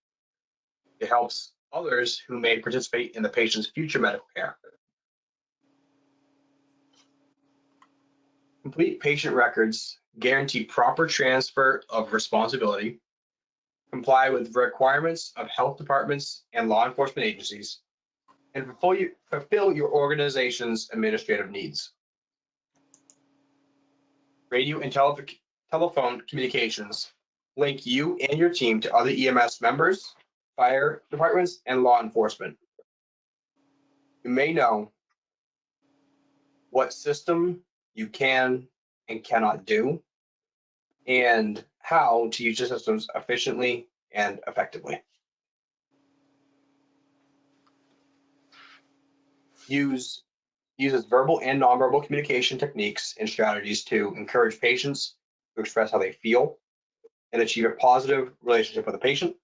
It helps others who may participate in the patient's future medical care. Complete patient records guarantee proper transfer of responsibility, comply with requirements of health departments and law enforcement agencies, and fulfill your organization's administrative needs. Radio and telephone communications link you and your team to other EMS members, fire departments, and law enforcement. You may know what system you can and cannot do, and how to use the systems efficiently and effectively. Uses verbal and nonverbal communication techniques and strategies to encourage patients to express how they feel and achieve a positive relationship with the patient.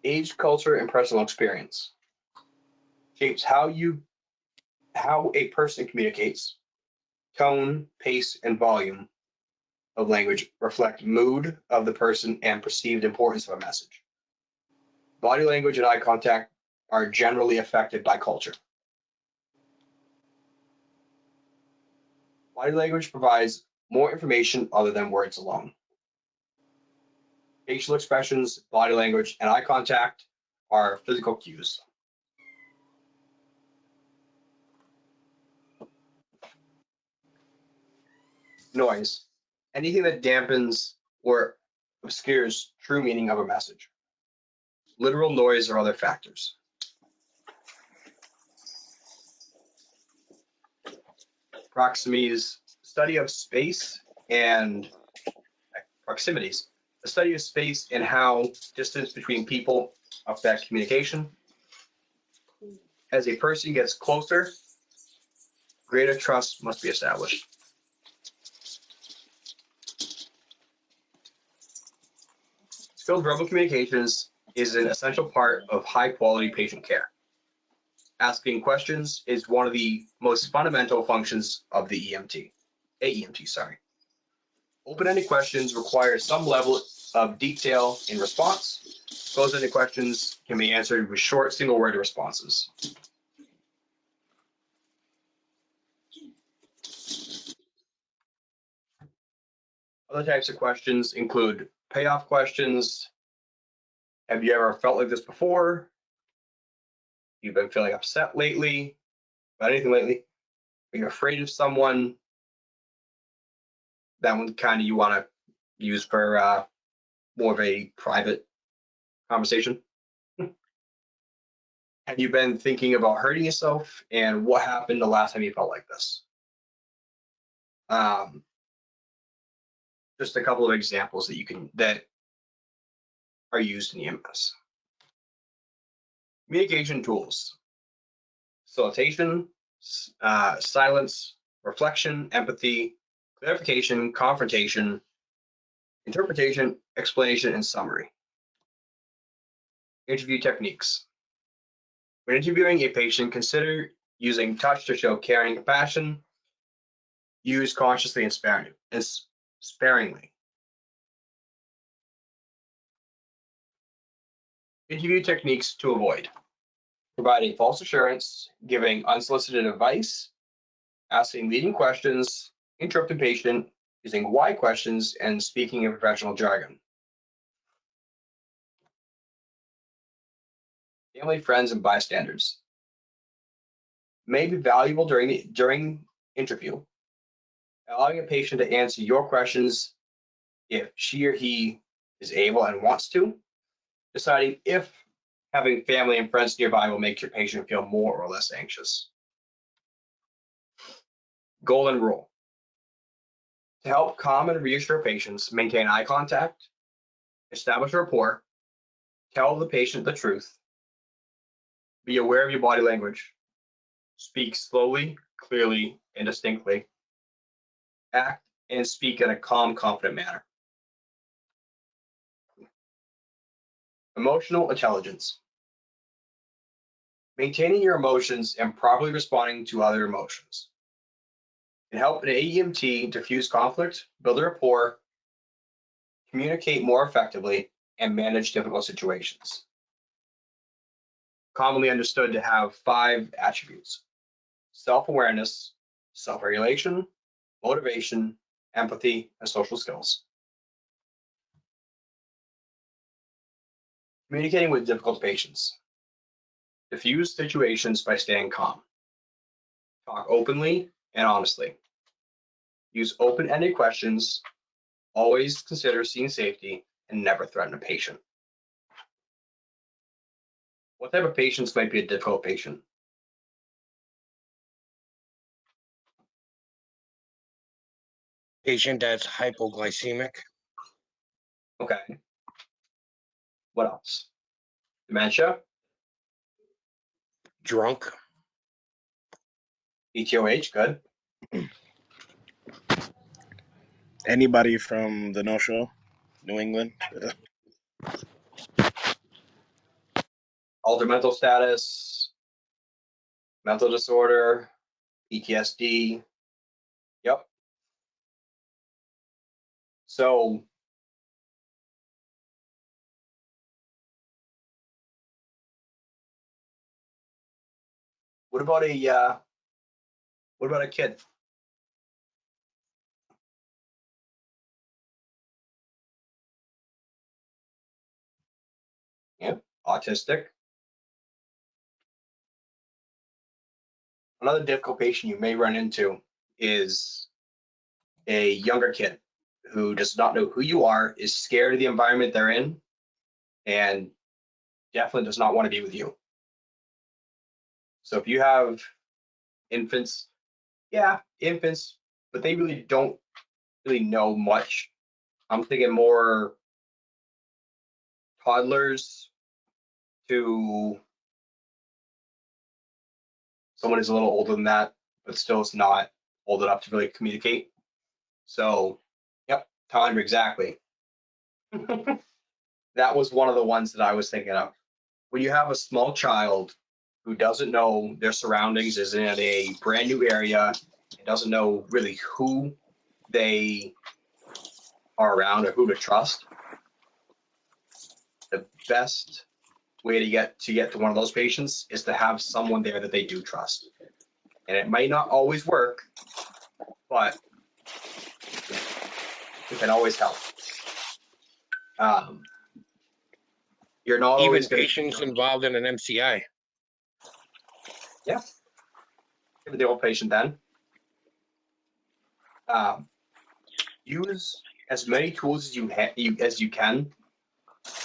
Age, culture, and personal experience shapes how a person communicates. Tone, pace, and volume of language reflect mood of the person and perceived importance of a message. Body language and eye contact are generally affected by culture. Body language provides more information other than words alone. Facial expressions, body language, and eye contact are physical cues. Noise, anything that dampens or obscures true meaning of a message. Literal noise or other factors. Proximities, study of space and proximities, the study of space and how distance between people affect communication. As a person gets closer, greater trust must be established. Skilled verbal communications is an essential part of high-quality patient care. Asking questions is one of the most fundamental functions of the AEMT, sorry. Open-ended questions require some level of detail in response. Closed-ended questions can be answered with short single-word responses. Other types of questions include payoff questions. Have you ever felt like this before? You've been feeling upset lately? About anything lately? Are you afraid of someone? That one kind of you want to use for more of a private conversation. Have you been thinking about hurting yourself? And what happened the last time you felt like this? Just a couple of examples that are used in EMS. Communication tools: facilitation, silence, reflection, empathy, clarification, confrontation, interpretation, explanation, and summary. Interview techniques: when interviewing a patient, consider using touch to show care and compassion. Use consciously and sparingly. Interview techniques to avoid: providing false assurance, giving unsolicited advice, asking leading questions, interrupting patient, using why questions, and speaking in professional jargon. Family, friends, and bystanders may be valuable during interview. Allowing a patient to answer your questions if she or he is able and wants to. Deciding if having family and friends nearby will make your patient feel more or less anxious. Golden rule: to help calm and reassure patients, maintain eye contact, establish rapport, tell the patient the truth, be aware of your body language, speak slowly, clearly, and distinctly, act and speak in a calm, confident manner. Emotional intelligence: maintaining your emotions and properly responding to other emotions can help an AEMT diffuse conflict, build a rapport, communicate more effectively, and manage difficult situations. Commonly understood to have 5 attributes: self-awareness, self-regulation, motivation, empathy, and social skills. Communicating with difficult patients: diffuse situations by staying calm. Talk openly and honestly. Use open-ended questions. Always consider scene safety and never threaten a patient. What type of patients might be a difficult patient? Patient that's hypoglycemic, Okay. What else? Dementia, drunk, ETOH, good. Anybody from the No Show, New England? Altered mental status, mental disorder, PTSD. Yep. So what about a kid? Yeah, autistic. Another difficult patient you may run into is a younger kid who does not know who you are, is scared of the environment they're in, and definitely does not want to be with you. So if you have infants, infants, but they really don't really know much. I'm thinking more toddlers to someone who's a little older than that, but still is not old enough to really communicate. So, yep, toddler, exactly. that was one of the ones that I was thinking of. When you have a small child who doesn't know their surroundings, is in a brand new area, and doesn't know really who they are around or who to trust, the best way to get to one of those patients is to have someone there that they do trust. And it might not always work, but it can always help. You're not Even always going patients to, involved in an MCI. yeah, give the old patient then. Use as many tools as you can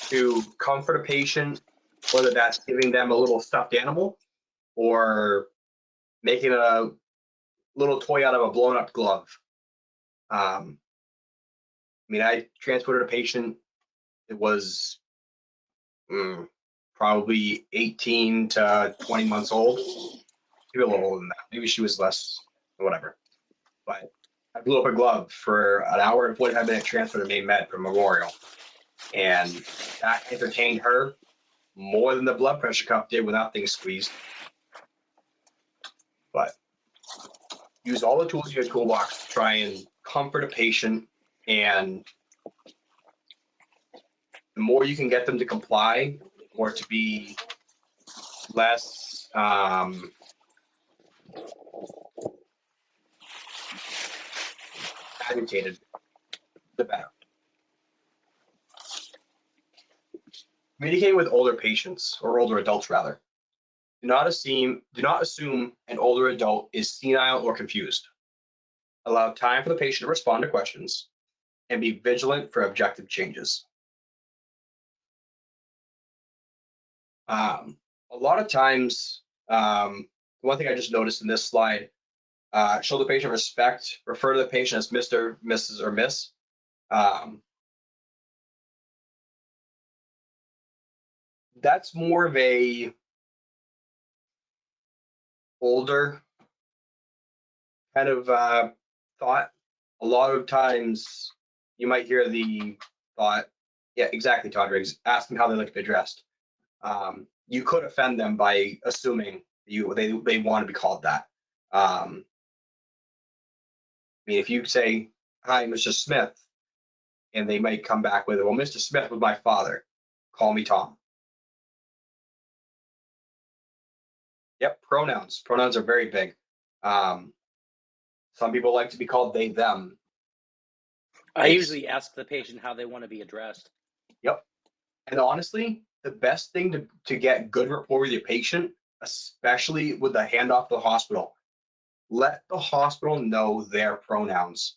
to comfort a patient, whether that's giving them a little stuffed animal or making a little toy out of a blown up glove. I mean, I transported a patient that was probably 18 to 20 months old. Maybe a little older than that. Maybe she was less, whatever. But I blew up a glove for an hour and 45-minute transfer to main med from Memorial. And that entertained her more than the blood pressure cuff did without things squeezed. But use all the tools in your toolbox to try and comfort a patient. And the more you can get them to comply or to be less agitated, the better. Communicate with older patients or older adults rather. Do not assume an older adult is senile or confused. Allow time for the patient to respond to questions and be vigilant for objective changes. A lot of times, one thing I just noticed in this slide, show the patient respect, refer to the patient as Mr., Mrs., or Miss. That's more of a older kind of thought. A lot of times you might hear the thought, yeah, exactly, Todd, ask them how they like to be addressed. You could offend them by assuming they want to be called that. I mean, if you say, hi, Mr. Smith, and they might come back with, well, Mr. Smith was my father, call me Tom. Yep, pronouns. Pronouns are very big. Some people like to be called they, them. I usually ask the patient how they want to be addressed. Yep. And honestly, the best thing to get good rapport with your patient, especially with the handoff to the hospital, let the hospital know their pronouns.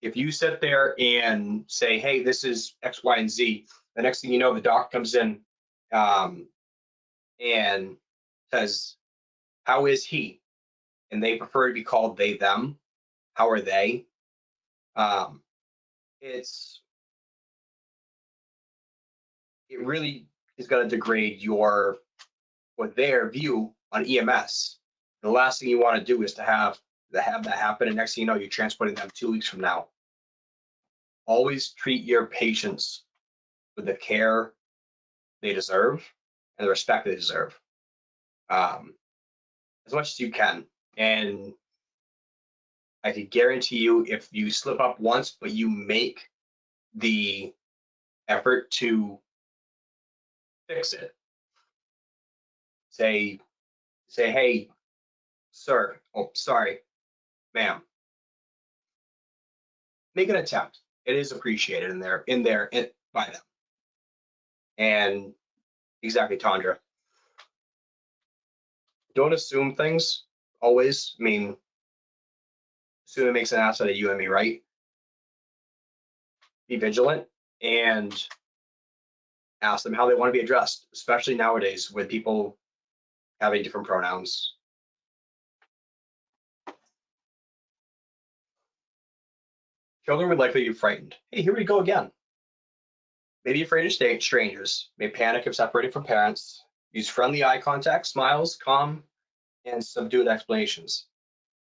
If you sit there and say, hey, this is X, Y, and Z, the next thing you know, the doc comes in and says, how is he? And they prefer to be called they, them. How are they? It really is going to degrade their view on EMS. The last thing you want to do is to have that happen, and next thing you know, you're transporting them 2 weeks from now. Always treat your patients with the care they deserve and the respect they deserve, as much as you can. And I can guarantee you, if you slip up once, but you make the effort to fix it, say, hey, sir, oh, sorry, ma'am, make an attempt. It is appreciated by them. And exactly, Tandra. Don't assume things always. I mean, assume it makes an ass out of you and me, right? Be vigilant and ask them how they want to be addressed, especially nowadays with people having different pronouns. Children would likely be frightened. Hey, here we go again. Maybe afraid of strangers, may panic if separated from parents, use friendly eye contact, smiles, calm, and subdued explanations.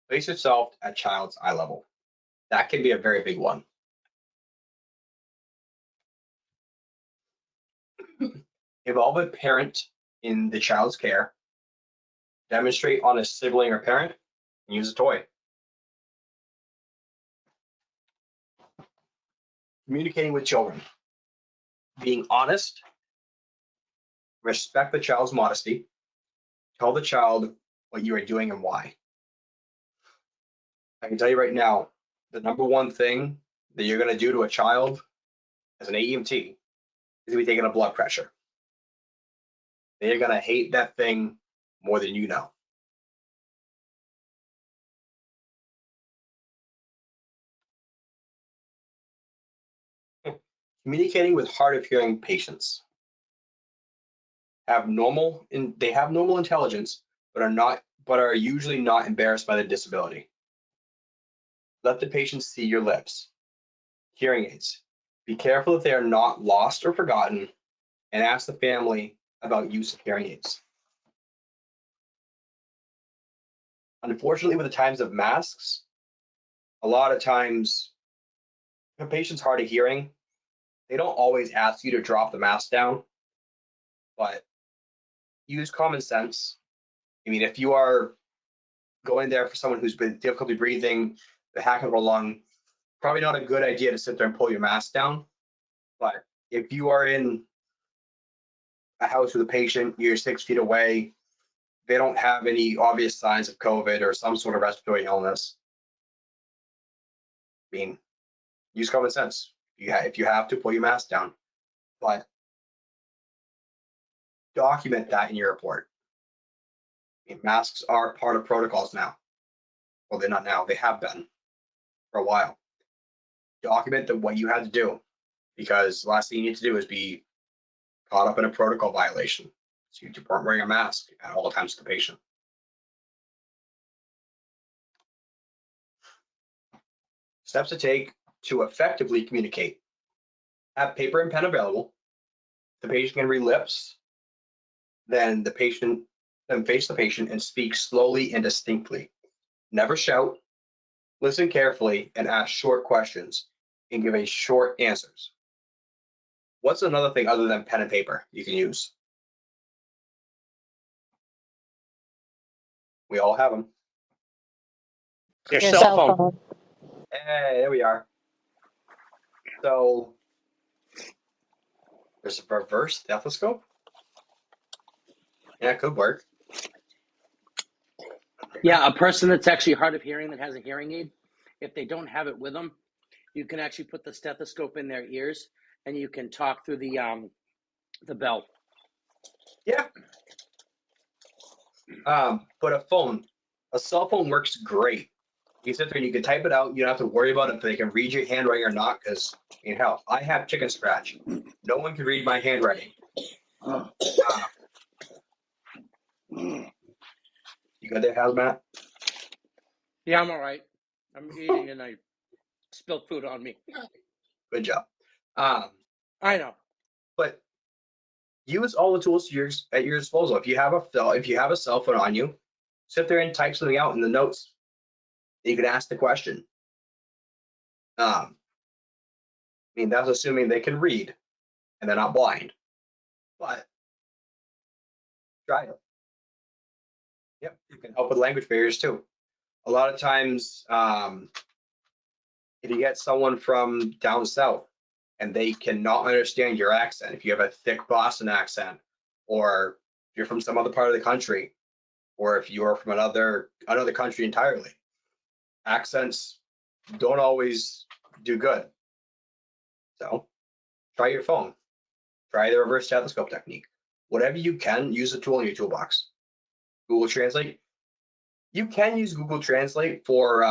Place yourself at child's eye level. That can be a very big one. Involve a parent in the child's care. Demonstrate on a sibling or parent, and use a toy. Communicating with children. Being honest. Respect the child's modesty. Tell the child what you are doing and why. I can tell you right now, the number one thing that you're going to do to a child as an AEMT is to be taking a blood pressure. They're going to hate that thing more than you know. Communicating with hard of hearing patients. They have normal intelligence, but are usually not embarrassed by the disability. Let the patient see your lips. Hearing aids. Be careful that they are not lost or forgotten, and ask the family about use of hearing aids. Unfortunately, with the times of masks, a lot of times, if a patient's hard of hearing, they don't always ask you to drop the mask down, but use common sense. I mean, if you are going there for someone who's been difficulty breathing, the hack of a lung, probably not a good idea to sit there and pull your mask down. But if you are in a house with a patient, you're 6 feet away, they don't have any obvious signs of COVID or some sort of respiratory illness, I mean, use common sense. If you have to, pull your mask down, but document that in your report. I mean, masks are part of protocols now. Well, they're not now. They have been for a while. Document what you had to do, because the last thing you need to do is be caught up in a protocol violation. So you weren't wearing a mask at all times to the patient. Steps to take to effectively communicate. Have paper and pen available. The patient can read lips. Then face the patient and speak slowly and distinctly. Never shout. Listen carefully and ask short questions and give short answers. What's another thing other than pen and paper you can use? We all have them. Your Your cell cell phone. phone. Hey, there we are. So there's a reverse stethoscope. Yeah, it could work. Yeah, a person that's actually hard of hearing that has a hearing aid, if they don't have it with them, you can actually put the stethoscope in their ears and you can talk through the bell. Yeah. But a cell phone works great. You sit there and you can type it out. You don't have to worry about if they can read your handwriting or not, because hell, I have chicken scratch. No one can read my handwriting. You got that, Hazmat? Yeah, I'm all right. I'm eating and I spilled food on me. Good job. I know. But use all the tools at your disposal. If you have a cell phone on you, sit there and type something out in the notes. You can ask the question. I mean, that's assuming they can read and they're not blind. But try it. Yep, it can help with language barriers too. A lot of times, if you get someone from down south and they cannot understand your accent, if you have a thick Boston accent, or if you're from some other part of the country, or if you're from another country entirely, accents don't always do good. So try your phone, try the reverse stethoscope technique. Whatever you can, use a tool in your toolbox. Google Translate. You can use Google Translate for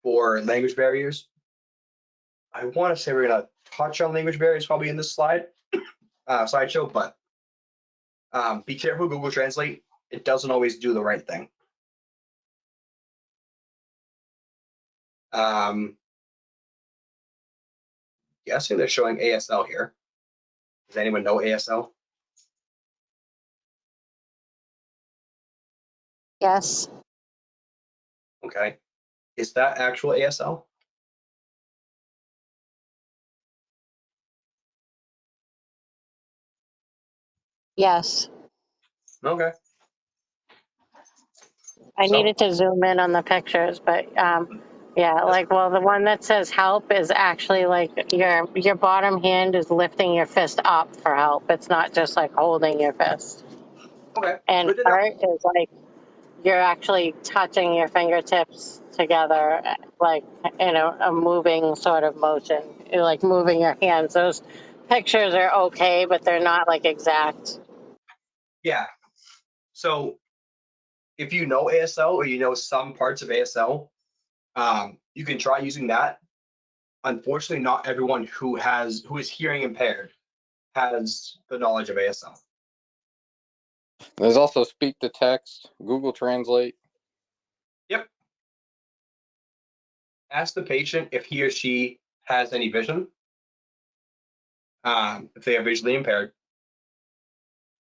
language barriers. I want to say we're gonna touch on language barriers probably in this slideshow, but be careful with Google Translate. It doesn't always do the right thing. Guessing they're showing ASL here. Does anyone know ASL? Yes. Okay. Is that actual ASL? Yes. Okay. I So needed to zoom in on the pictures, but yeah, that's like, well, the one that says help is actually like your bottom hand is lifting your fist up for help. It's not just like holding your fist. okay. And Good to know. heart is like you're actually touching your fingertips together, like in a moving sort of motion. You're like moving your hands. Those pictures are okay, but they're not like exact. Yeah. So if you know ASL or you know some parts of ASL, you can try using that. Unfortunately, not everyone who is hearing impaired has the knowledge of ASL. There's also speak to text, Google Translate. Yep. Ask the patient if he or she has any vision, if they are visually impaired.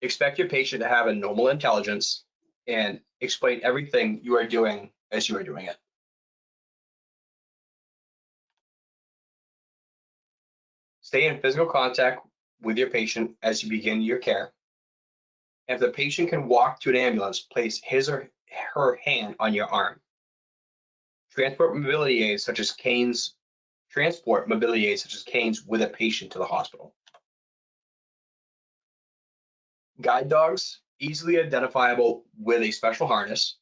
Expect your patient to have a normal intelligence and explain everything you are doing as you are doing it. Stay in physical contact with your patient as you begin your care. If the patient can walk to an ambulance, place his or her hand on your arm. Transport mobility aids such as canes with a patient to the hospital. Guide dogs, easily identifiable with a special harness.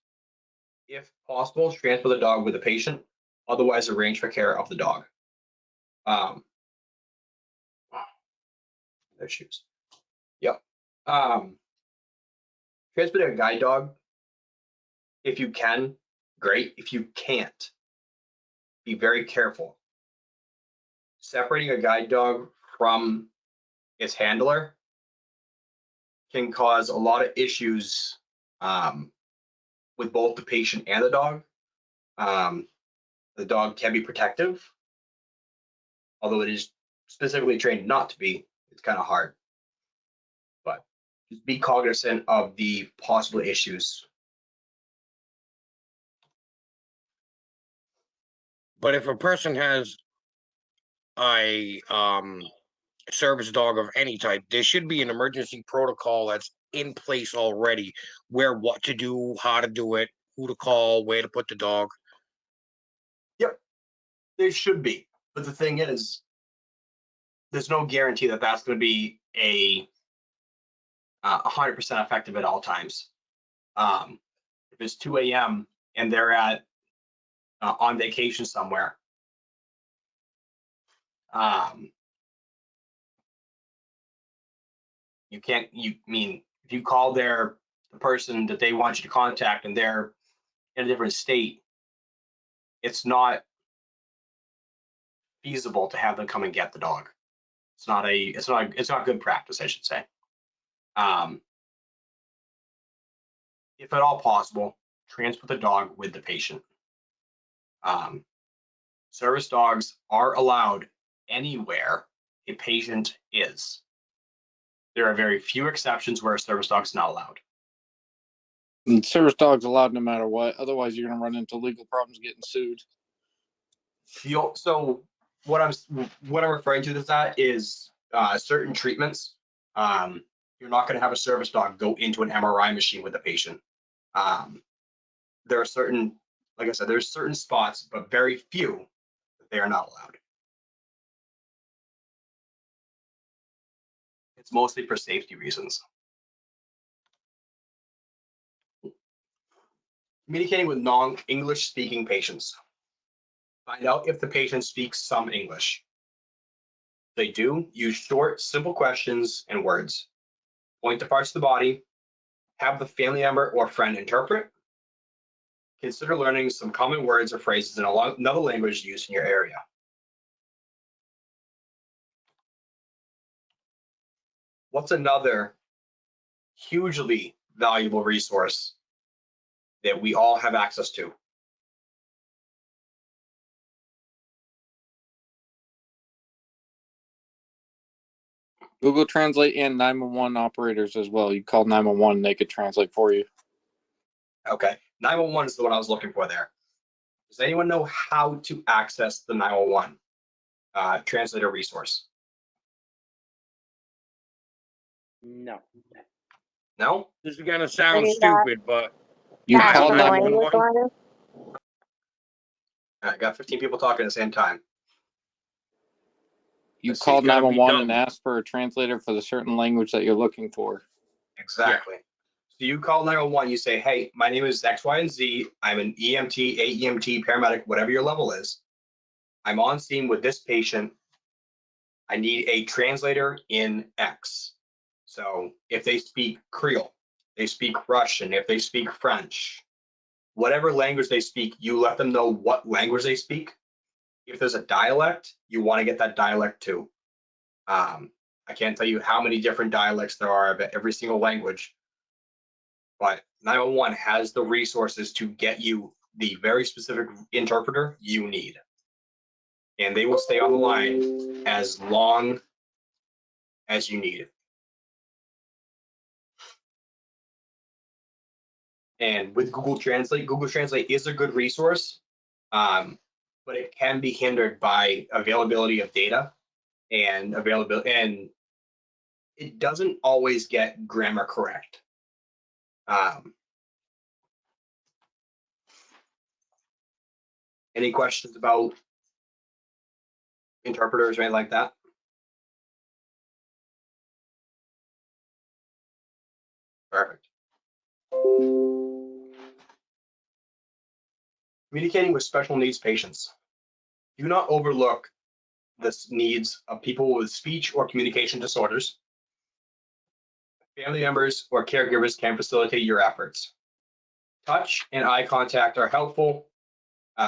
If possible, transport the dog with a patient, otherwise arrange for care of the dog. Their shoes. Yep. Transporting a guide dog, if you can, great. If you can't, be very careful. Separating a guide dog from its handler can cause a lot of issues with both the patient and the dog. The dog can be protective, although it is specifically trained not to be. It's kind of hard, but just be cognizant of the possible issues. But if a person has a service dog of any type, there should be an emergency protocol that's in place already, where what to do, how to do it, who to call, where to put the dog. Yep, there should be, but the thing is, there's no guarantee that that's going to be a 100% effective at all times. If it's 2 a.m. and they're at on vacation somewhere, you can't. If you call the person that they want you to contact and they're in a different state, it's not feasible to have them come and get the dog. It's not good practice, I should say. If at all possible, transport the dog with the patient. Service dogs are allowed anywhere a patient is. There are very few exceptions where a service dog is not allowed. And service dog's allowed no matter what. Otherwise, you're going to run into legal problems getting sued. So what I'm referring to that is certain treatments. You're not going to have a service dog go into an MRI machine with a patient. There are certain, like I said, there's certain spots, but very few that they are not allowed. It's mostly for safety reasons. Communicating with non-English speaking patients. Find out if the patient speaks some English. If they do, use short, simple questions and words. Point to parts of the body. Have the family member or friend interpret. Consider learning some common words or phrases in another language used in your area. What's another hugely valuable resource that we all have access to? Google Translate and 911 operators as well. You call 911, they could translate for you. Okay, 911 is the one I was looking for there. Does anyone know how to access the 911 translator resource? No. No? This is gonna Are sound you not stupid, but You past called the 911. language 911. line? I got 15 people talking at the same time. You Let's see, called Gotta be 911 and dumb. asked for a translator for the certain language that you're looking for. Exactly. So you call 911, you say, hey, my name is X, Y, and Z. I'm an EMT, AEMT, paramedic, whatever your level is. I'm on scene with this patient. I need a translator in X. So if they speak Creole, they speak Russian, if they speak French, whatever language they speak, you let them know what language they speak. If there's a dialect, you want to get that dialect too. I can't tell you how many different dialects there are of every single language, but 911 has the resources to get you the very specific interpreter you need. And they will stay on the line as long as you need. And with Google Translate is a good resource, but it can be hindered by availability of data and availability, and it doesn't always get grammar correct. Any questions about interpreters or anything like that? Perfect. Communicating with special needs patients. Do not overlook the needs of people with speech or communication disorders. Family members or caregivers can facilitate your efforts. Touch and eye contact are helpful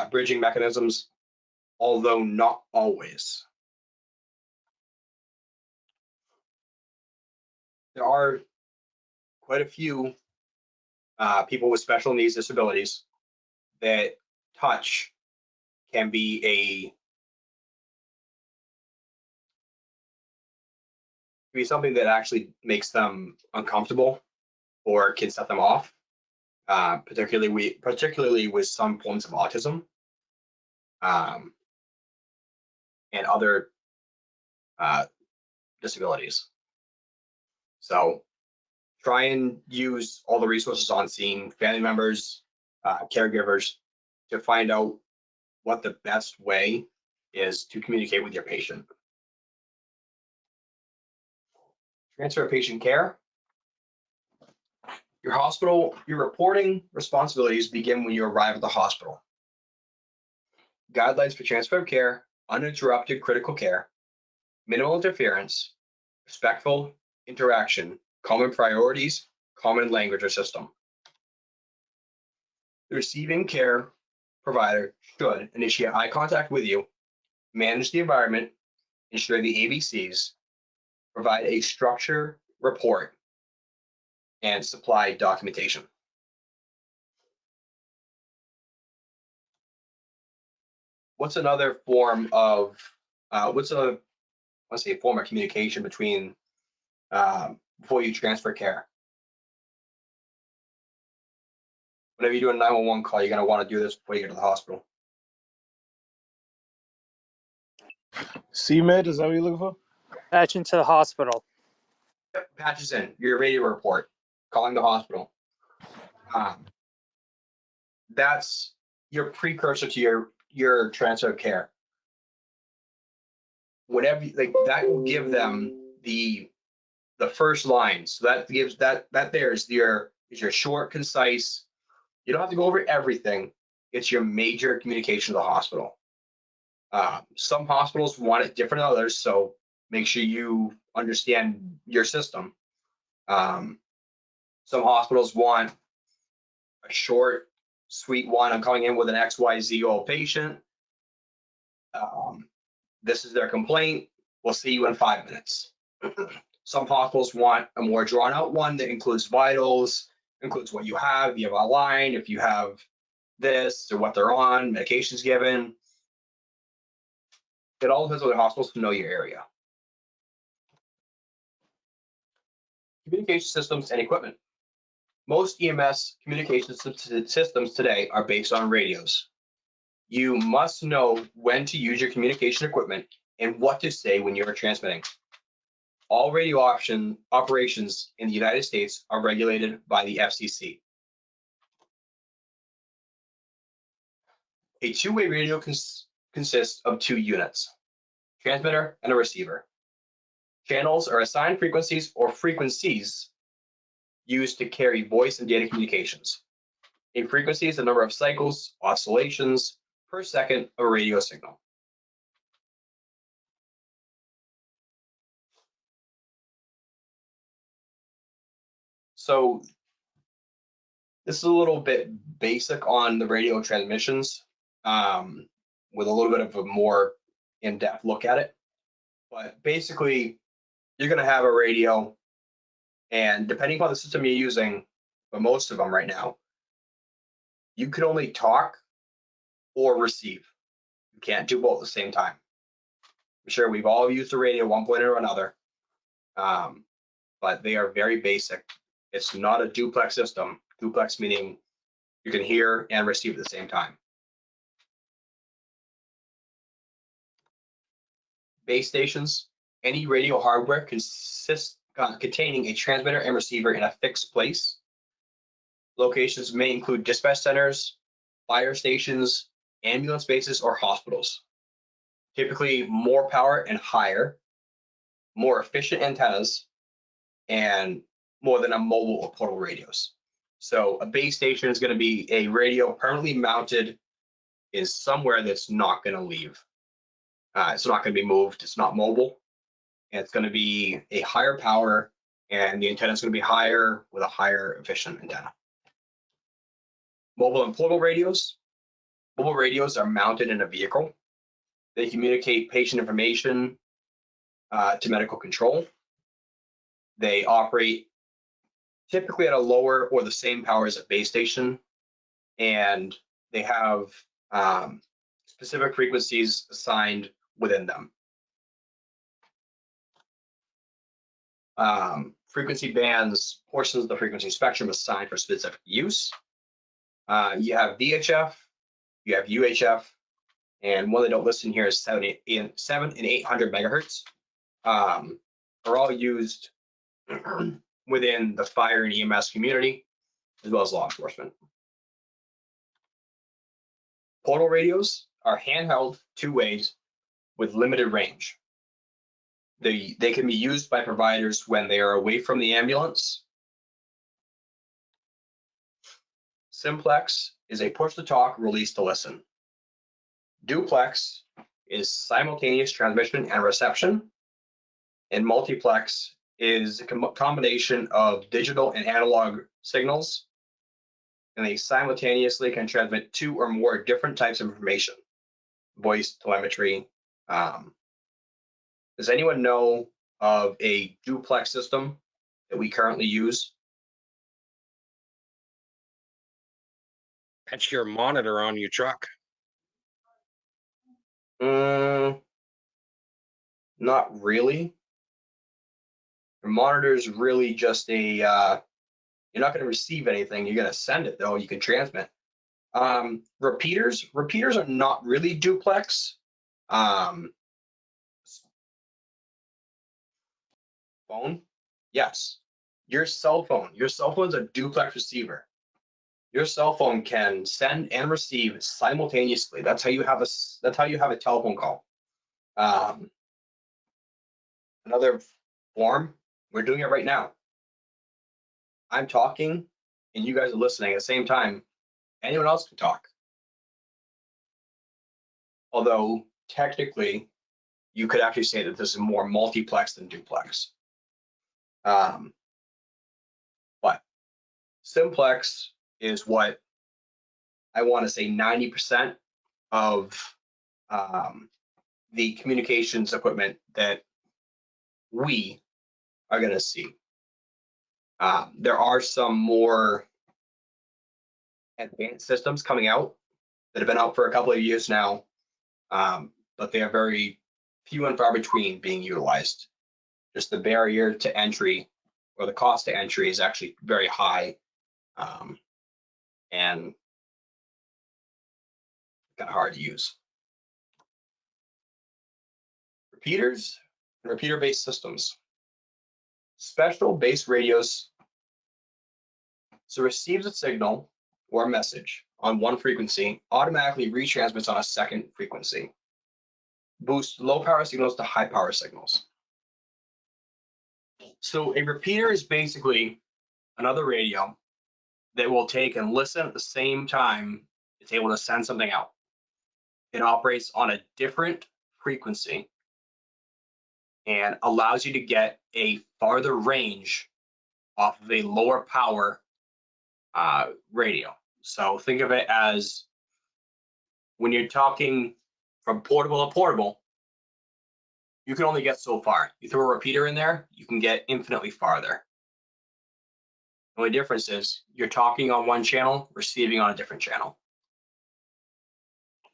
bridging mechanisms, although not always. There are quite a few people with special needs disabilities that touch can be something that actually makes them uncomfortable or can set them off, particularly with some forms of autism and other disabilities. So try and use all the resources on scene, family members, caregivers, to find out what the best way is to communicate with your patient. Transfer of patient care. Your reporting responsibilities begin when you arrive at the hospital. Guidelines for transfer of care, uninterrupted critical care, minimal interference, respectful interaction, common priorities, common language or system. The receiving care provider should initiate eye contact with you, manage the environment, ensure the ABCs, provide a structure report, and supply documentation. What's another form of form of communication between before you transfer care? Whenever you do a 911 call, you're going to want to do this before you get to the hospital. CMed, is that what you're looking for? Patch into the hospital. Yep, patches in. You're ready to report. Calling the hospital. That's your precursor to your transfer of care. Whatever, like that will give them the first line. So that gives that there is your short, concise. You don't have to go over everything. It's your major communication to the hospital. Some hospitals want it different than others, so make sure you understand your system. Some hospitals want a short, sweet one. I'm coming in with an XYZ old patient. This is their complaint. We'll see you in 5 minutes. Some hospitals want a more drawn out one that includes vitals, includes what you have, if you have a line, if you have this or what they're on, medications given. It all depends on the hospitals to know your area. Communication systems and equipment. Most EMS communication systems today are based on radios. You must know when to use your communication equipment and what to say when you're transmitting. All radio operations in the United States are regulated by the FCC. A two-way radio consists of two units, transmitter and a receiver. Channels are assigned frequencies or frequencies used to carry voice and data communications. A frequency is the number of cycles, oscillations per second of a radio signal. So this is a little bit basic on the radio transmissions, with a little bit of a more in-depth look at it. But basically, you're going to have a radio, and depending upon the system you're using, but most of them right now, you can only talk or receive. You can't do both at the same time. I'm sure we've all used the radio at one point or another, but they are very basic. It's not a duplex system. Duplex meaning you can hear and receive at the same time. Base stations, any radio hardware consists containing a transmitter and receiver in a fixed place. Locations may include dispatch centers, fire stations, ambulance bases, or hospitals. Typically more power and higher, more efficient antennas, and more than a mobile or portable radios. So a base station is going to be a radio permanently mounted in somewhere that's not going to leave. It's not going to be moved. It's not mobile. And it's going to be a higher power, and the antenna is going to be higher with a higher efficient antenna. Mobile and portable radios. Mobile radios are mounted in a vehicle. They communicate patient information to medical control. They operate typically at a lower or the same power as a base station, and they have specific frequencies assigned within them. Frequency bands, portions of the frequency spectrum assigned for specific use. You have VHF, you have UHF, and one they don't list in here is 7 and 800 megahertz. Are all used within the fire and EMS community, as well as law enforcement. Portable radios are handheld two ways with limited range. They can be used by providers when they are away from the ambulance. Simplex is a push to talk, release to listen. Duplex is simultaneous transmission and reception. And multiplex is a combination of digital and analog signals, and they simultaneously can transmit two or more different types of information, voice, telemetry. Does anyone know of a duplex system that we currently use? That's your monitor on your truck. Not really. The monitor is really just a, you're not going to receive anything. You're going to send it though. You can transmit. Repeaters are not really duplex. Phone, yes. Your cell phone's a duplex receiver. Your cell phone can send and receive simultaneously. That's how you have a telephone call. Another form, we're doing it right now. I'm talking and you guys are listening at the same time. Anyone else can talk. Although technically you could actually say that this is more multiplex than duplex. But simplex is what I want to say 90% of the communications equipment that we are going to see. There are some more advanced systems coming out that have been out for a couple of years now, but they are very few and far between being utilized. Just the barrier to entry or the cost to entry is actually very high, and kind of hard to use. Repeaters and repeater-based systems. Special base radios receives a signal or a message on one frequency, automatically retransmits on a second frequency. Boosts low power signals to high power signals. So a repeater is basically another radio that will take and listen at the same time it's able to send something out. It operates on a different frequency and allows you to get a farther range off of a lower power radio. So think of it as when you're talking from portable to portable, you can only get so far. You throw a repeater in there, you can get infinitely farther. The only difference is you're talking on one channel, receiving on a different channel.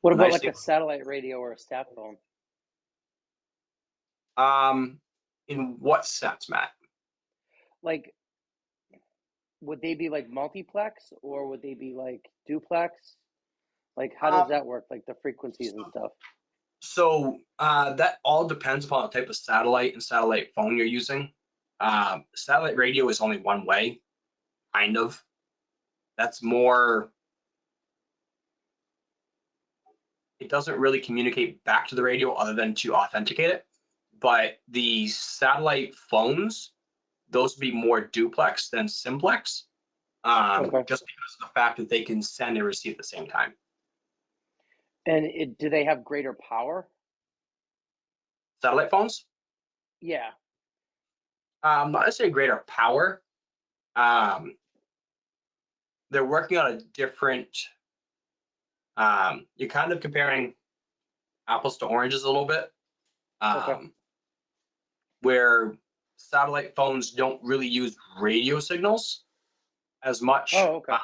What The about nice like thing- a satellite radio or a stat phone? In what sense, Matt? Like, would they be like multiplex or would they be like duplex? Like, how does that work? Like the frequencies and stuff. So that all depends upon the type of satellite and satellite phone you're using. Satellite radio is only one way, kind of. That's more, it doesn't really communicate back to the radio other than to authenticate it. But the satellite phones, those would be more duplex than simplex, Okay. just because of the fact that they can send and receive at the same time. And do they have greater power? Satellite phones, Yeah. not necessarily greater power. They're working on a different, you're kind of comparing apples to oranges a little bit, Okay. where satellite phones don't really use radio signals as much. Oh, okay.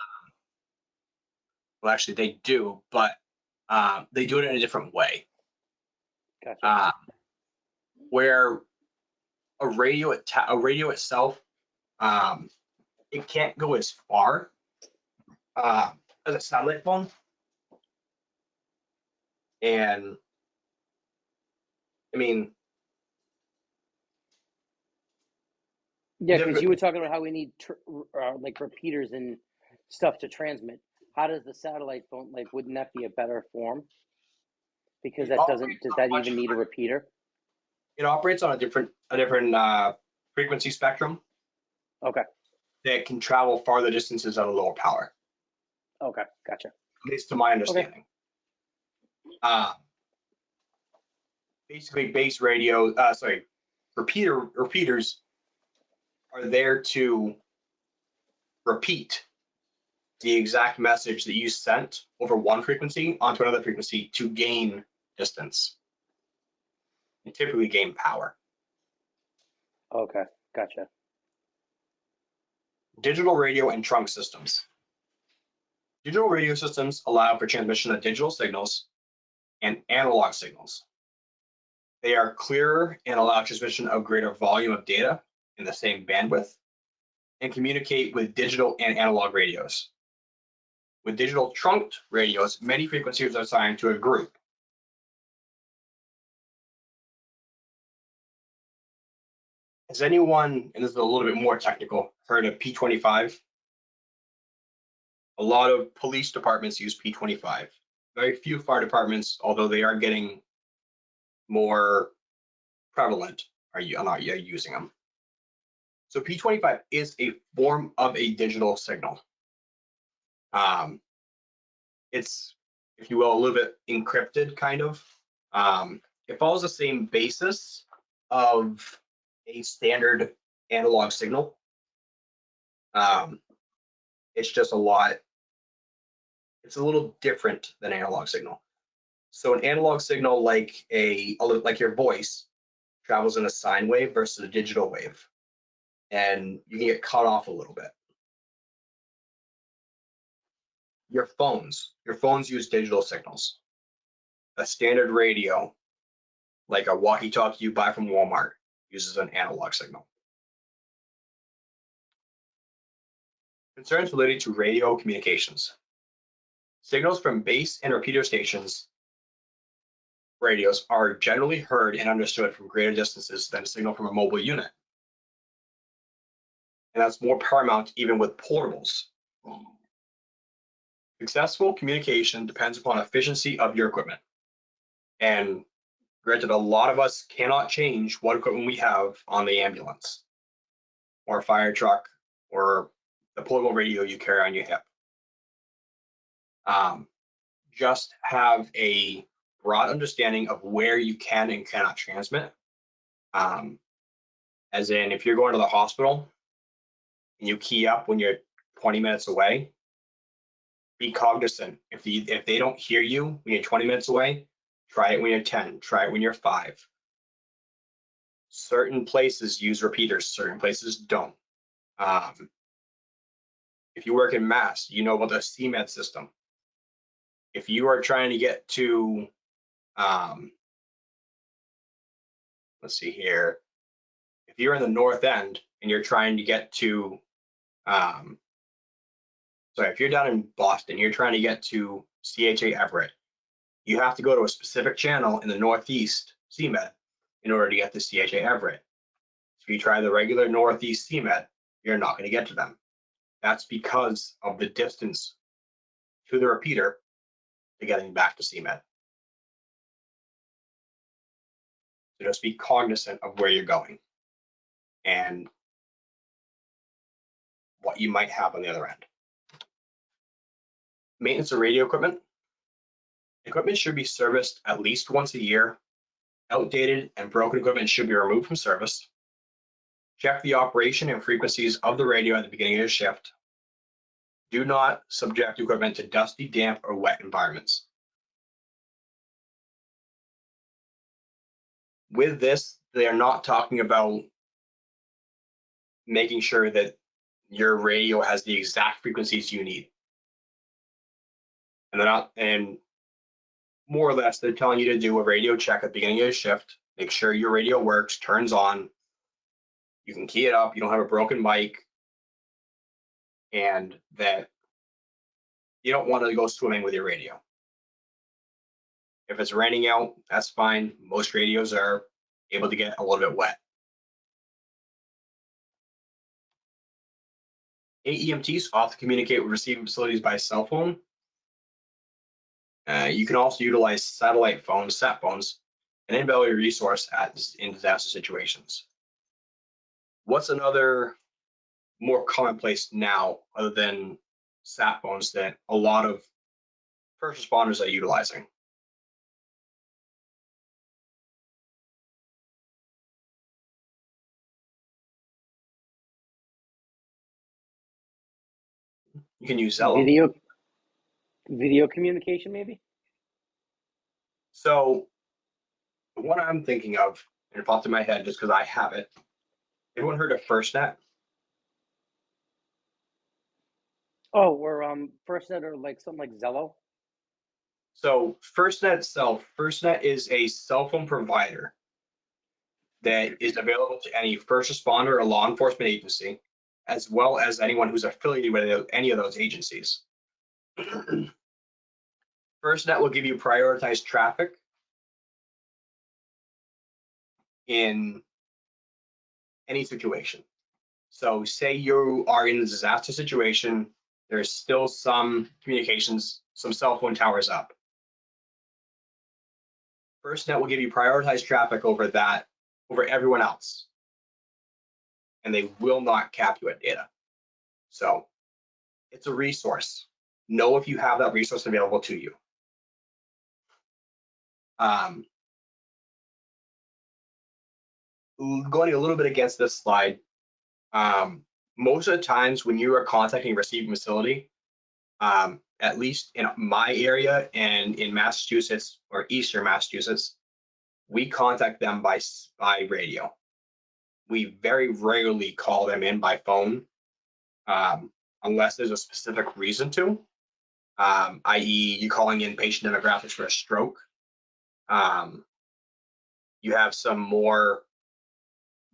Well, actually, they do, but they do it in a different way. Gotcha. Where a radio itself, it can't go as far as a satellite phone, and I mean, Yeah, because you were talking about how we need like repeaters and stuff to transmit. How does the satellite phone, like, wouldn't that be a better form? Because that doesn't, does that even need a repeater? it operates on a different frequency spectrum Okay. that can travel farther distances at a lower power, Okay. Gotcha. at least to my understanding. Basically, base radio, repeaters are there to repeat the exact message that you sent over one frequency onto another frequency to gain distance and typically gain power. Okay. Gotcha. Digital radio and trunk systems. Digital radio systems allow for transmission of digital signals and analog signals. They are clearer and allow transmission of greater volume of data in the same bandwidth and communicate with digital and analog radios. With digital trunked radios, many frequencies are assigned to a group. Has anyone, and this is a little bit more technical, heard of P25? A lot of police departments use P25. Very few fire departments, although they are getting more prevalent, are using them. So P25 is a form of a digital signal. It's, if you will, a little bit encrypted, kind of. It follows the same basis of a standard analog signal. It's just it's a little different than analog signal. So an analog signal, like your voice, travels in a sine wave versus a digital wave, and you can get cut off a little bit. Your phones use digital signals. A standard radio, like a walkie-talkie you buy from Walmart, uses an analog signal. Concerns related to radio communications. Signals from base and repeater stations radios are generally heard and understood from greater distances than a signal from a mobile unit. And that's more paramount even with portables. Successful communication depends upon efficiency of your equipment. And granted, a lot of us cannot change what equipment we have on the ambulance or fire truck or the portable radio you carry on your hip. Just have a broad understanding of where you can and cannot transmit. As in, if you're going to the hospital and you key up when you're 20 minutes away, be cognizant. If they don't hear you when you're 20 minutes away, try it when you're 10, try it when you're 5. Certain places use repeaters, certain places don't. If you work in mass, you know about the CMED system. If you are trying to get to, let's see here, if you're in the North End and you're trying to get to, if you're down in Boston, you're trying to get to CHA Everett, you have to go to a specific channel in the Northeast CMED in order to get to CHA Everett. If you try the regular Northeast CMED, you're not going to get to them. That's because of the distance to the repeater to getting back to CMED. So just be cognizant of where you're going and what you might have on the other end. Maintenance of radio equipment. Equipment should be serviced at least once a year. Outdated and broken equipment should be removed from service. Check the operation and frequencies of the radio at the beginning of your shift. Do not subject equipment to dusty, damp, or wet environments. With this, they are not talking about making sure that your radio has the exact frequencies you need. And they're not, and more or less, they're telling you to do a radio check at the beginning of your shift, make sure your radio works, turns on, you can key it up, you don't have a broken mic, and that you don't want to go swimming with your radio. If it's raining out, that's fine. Most radios are able to get a little bit wet. AEMTs often communicate with receiving facilities by cell phone. You can also utilize satellite phones, sat phones, an invaluable resource in disaster situations. What's another more commonplace now, other than sat phones, that a lot of first responders are utilizing? You can use Zello. Video communication, maybe. So the one I'm thinking of, and it popped in my head just because I have it. Everyone heard of FirstNet? Oh, or FirstNet, or like something like Zello. So FirstNet itself, FirstNet is a cell phone provider that is available to any first responder or law enforcement agency, as well as anyone who's affiliated with any of those agencies. FirstNet will give you prioritized traffic in any situation. So say you are in a disaster situation, there's still some communications, some cell phone towers up. FirstNet will give you prioritized traffic over everyone else. And they will not cap you at data. So it's a resource. Know if you have that resource available to you. Going a little bit against this slide, most of the times when you are contacting a receiving facility, at least in my area and in Massachusetts or Eastern Massachusetts, we contact them by radio. We very rarely call them in by phone, unless there's a specific reason to, i.e. you calling in patient demographics for a stroke. You have some more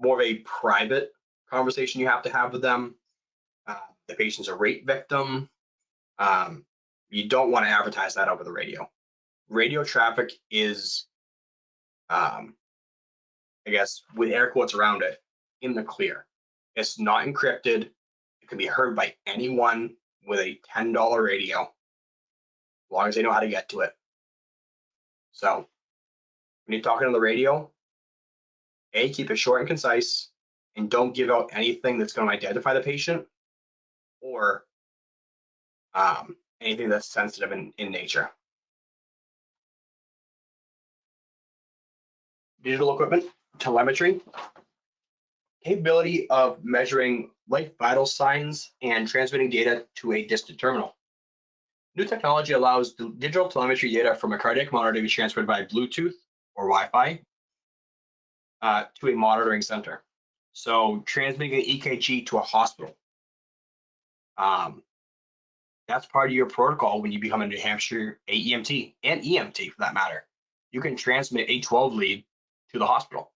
of a private conversation you have to have with them. The patient's a rape victim. You don't want to advertise that over the radio. Radio traffic is, I guess, with air quotes around it, in the clear. It's not encrypted. It can be heard by anyone with a $10 radio, as long as they know how to get to it. So when you're talking on the radio, A, keep it short and concise, and don't give out anything that's going to identify the patient or anything that's sensitive in nature. Digital equipment, telemetry, capability of measuring life vital signs and transmitting data to a distant terminal. New technology allows the digital telemetry data from a cardiac monitor to be transferred by Bluetooth or Wi-Fi to a monitoring center. So transmitting an EKG to a hospital. That's part of your protocol when you become a New Hampshire AEMT and EMT for that matter. You can transmit a 12 lead to the hospital.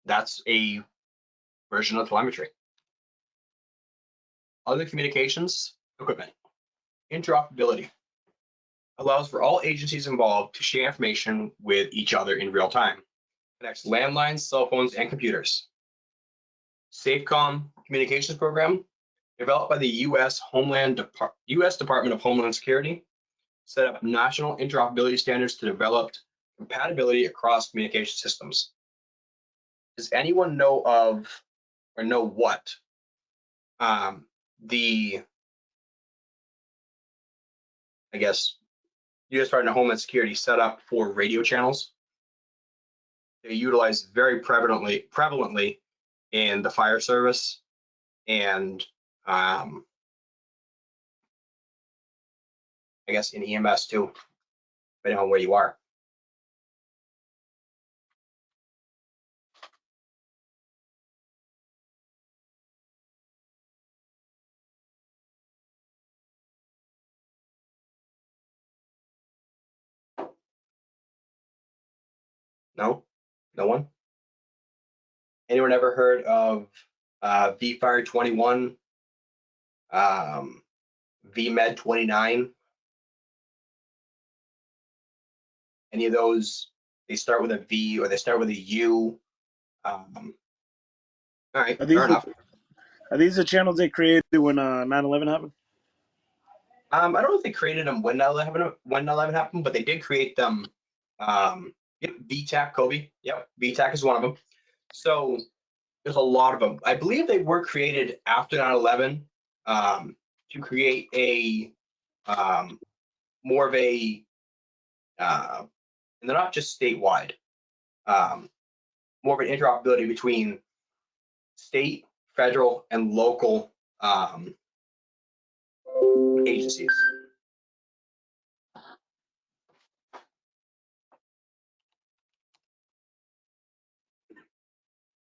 That's a version of telemetry. Other communications equipment. Interoperability allows for all agencies involved to share information with each other in real time. Connects landlines, cell phones, and computers. SAFECOM communications program developed by the U.S. Department of Homeland Security, set up national interoperability standards to develop compatibility across communication systems. Does anyone know of or know what the, I guess, U.S. Department of Homeland Security set up for radio channels? They're utilized very prevalently in the fire service and I guess in EMS too, depending on where you are. No? No one? Anyone ever heard of VFire 21, VMed 29? Any of those, they start with a V or they start with a U. All right, fair enough. Are these the channels they created when 9/11 happened? I don't know if they created them when 9/11 happened, but they did create them. Yep, VTAC, Kobe. Yep, VTAC is one of them. So there's a lot of them. I believe they were created after 9/11 to create a more of a, and they're not just statewide, more of an interoperability between state, federal, and local agencies.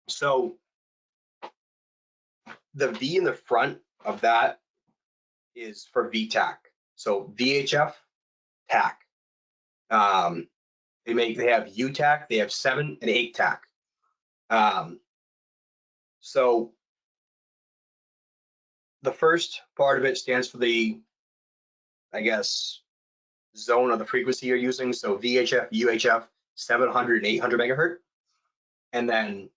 So the V in the front of that is for VTAC. So VHF, TAC. They have UTAC, they have 7 and 8 TAC. So the first part of it stands for the, I guess, zone of the frequency you're using. So VHF, UHF, 700 and 800 megahertz. And then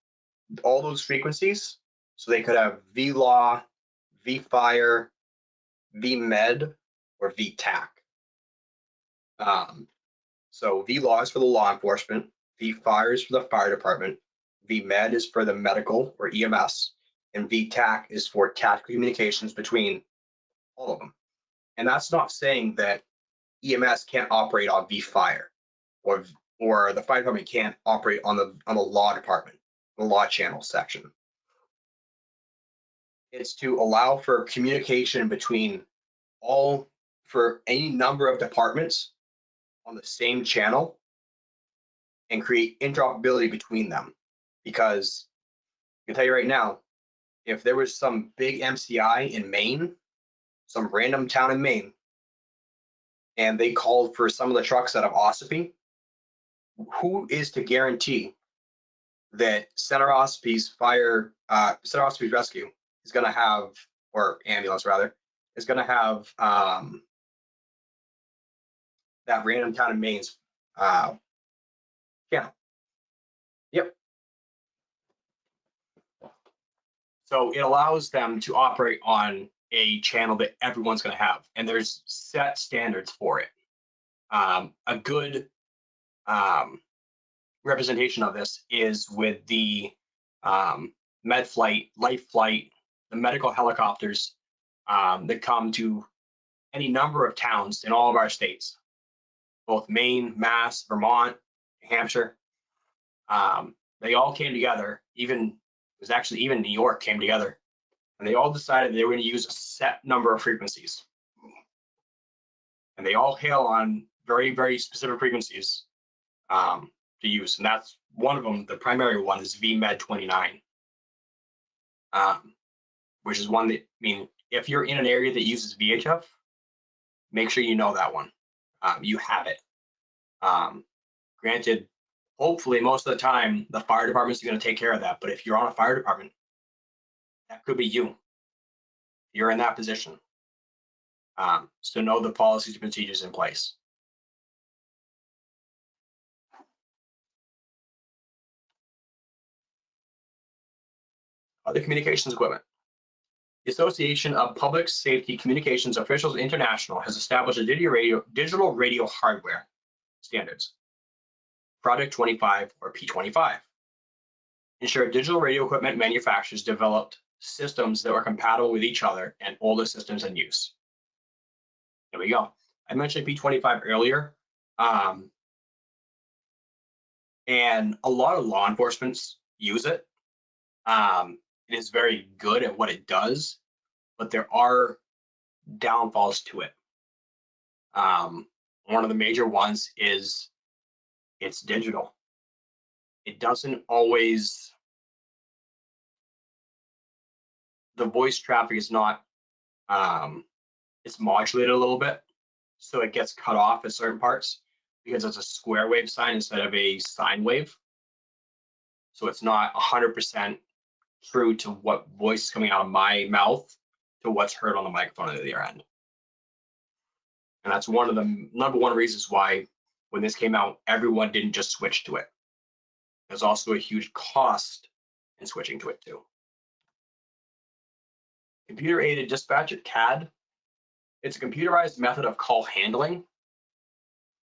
all those frequencies, so they could have VLAW, VFire, VMed, or VTAC. So VLAW is for the law enforcement, VFire is for the fire department, VMed is for the medical or EMS, and VTAC is for tactical communications between all of them. And that's not saying that EMS can't operate on VFire or the fire department can't operate on the law department, the law channel section. It's to allow for communication between for any number of departments on the same channel and create interoperability between them. Because I can tell you right now, if there was some big MCI in Maine, some random town in Maine, and they called for some of the trucks out of Ossipee, who is to guarantee that Center Ossapee's rescue is going to have, or ambulance rather, is going to have that random town in Maine's channel? Yep. So it allows them to operate on a channel that everyone's going to have, and there's set standards for it. A good representation of this is with the med flight, life flight, the medical helicopters that come to any number of towns in all of our states, both Maine, Mass, Vermont, New Hampshire. They all came together. Even New York came together, and they all decided they were going to use a set number of frequencies, and they all hail on very, very specific frequencies to use, and that's one of them. The primary one is VMed 29, which is one that, I mean, if you're in an area that uses VHF, make sure you know that one. You have it. Granted, hopefully most of the time the fire department is going to take care of that, but if you're on a fire department, that could be you. You're in that position. So know the policies and procedures in place. Other communications equipment. The Association of Public Safety Communications Officials International has established a digital radio hardware standards, Project 25 or P25. Ensure digital radio equipment manufacturers developed systems that were compatible with each other and older systems in use. There we go. I mentioned P25 earlier, and a lot of law enforcement use it. It is very good at what it does, but there are downfalls to it. One of the major ones is it's digital. It doesn't always, the voice traffic is not, it's modulated a little bit, so it gets cut off at certain parts because it's a square wave sign instead of a sine wave. So it's not 100% true to what voice is coming out of my mouth to what's heard on the microphone at the other end. And that's one of the number one reasons why when this came out, everyone didn't just switch to it. There's also a huge cost in switching to it too. Computer-aided dispatch, CAD. It's a computerized method of call handling.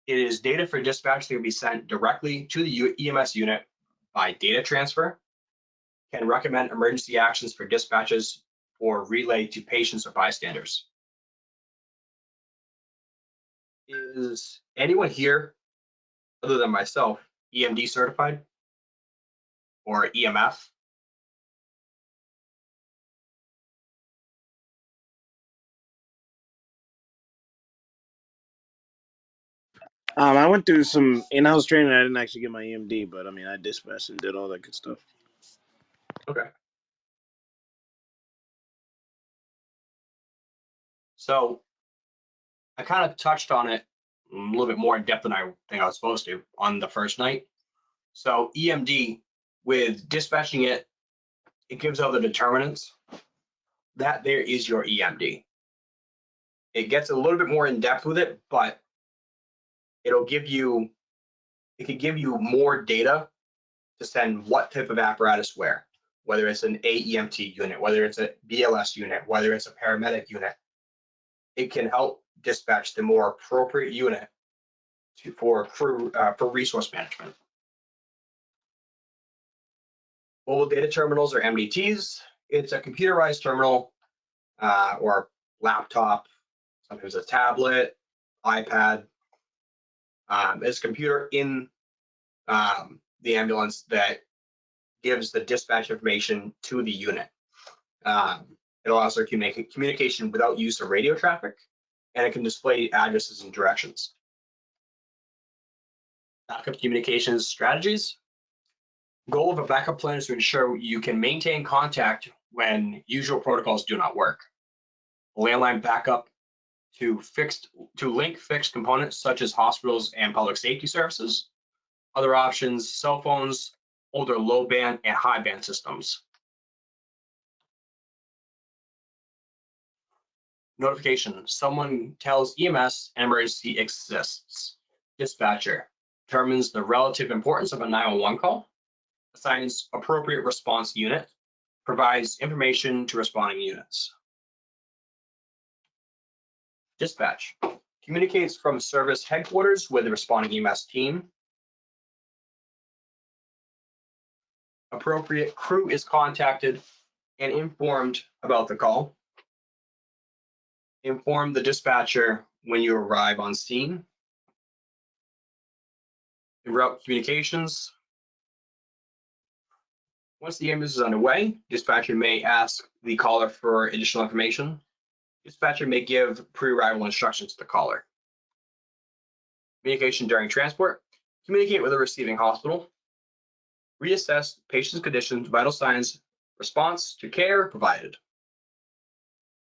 It is data for dispatch that will be sent directly to the EMS unit by data transfer, can recommend emergency actions for dispatches or relay to patients or bystanders. Is anyone here, other than myself, EMD certified or EMF? I went through some in-house training. I didn't actually get my EMD, but I mean, I dispatched and did all that good stuff. Okay. So I kind of touched on it a little bit more in depth than I think I was supposed to on the first night. So EMD, with dispatching it, it gives out the determinants. That there is your EMD. It gets a little bit more in depth with it, but it'll give you, it could give you more data to send what type of apparatus where, whether it's an AEMT unit, whether it's a BLS unit, whether it's a paramedic unit. It can help dispatch the more appropriate unit for resource management. Mobile data terminals or MDTs. It's a computerized terminal or laptop, sometimes a tablet, iPad. It's a computer in the ambulance that gives the dispatch information to the unit. It allows for communication without use of radio traffic, and it can display addresses and directions. Backup communications strategies. Goal of a backup plan is to ensure you can maintain contact when usual protocols do not work. Landline backup to link fixed components such as hospitals and public safety services. Other options, cell phones, older low band and high band systems. Notification, someone tells EMS an emergency exists. Dispatcher determines the relative importance of a 911 call. assigns appropriate response unit, provides information to responding units. Dispatch communicates from service headquarters with the responding EMS team. Appropriate crew is contacted and informed about the call. Inform the dispatcher when you arrive on scene. Route communications. Once the ambulance is underway, dispatcher may ask the caller for additional information. Dispatcher may give pre-arrival instructions to the caller. Communication during transport. Communicate with the receiving hospital. Reassess patient's condition, vital signs, response to care provided.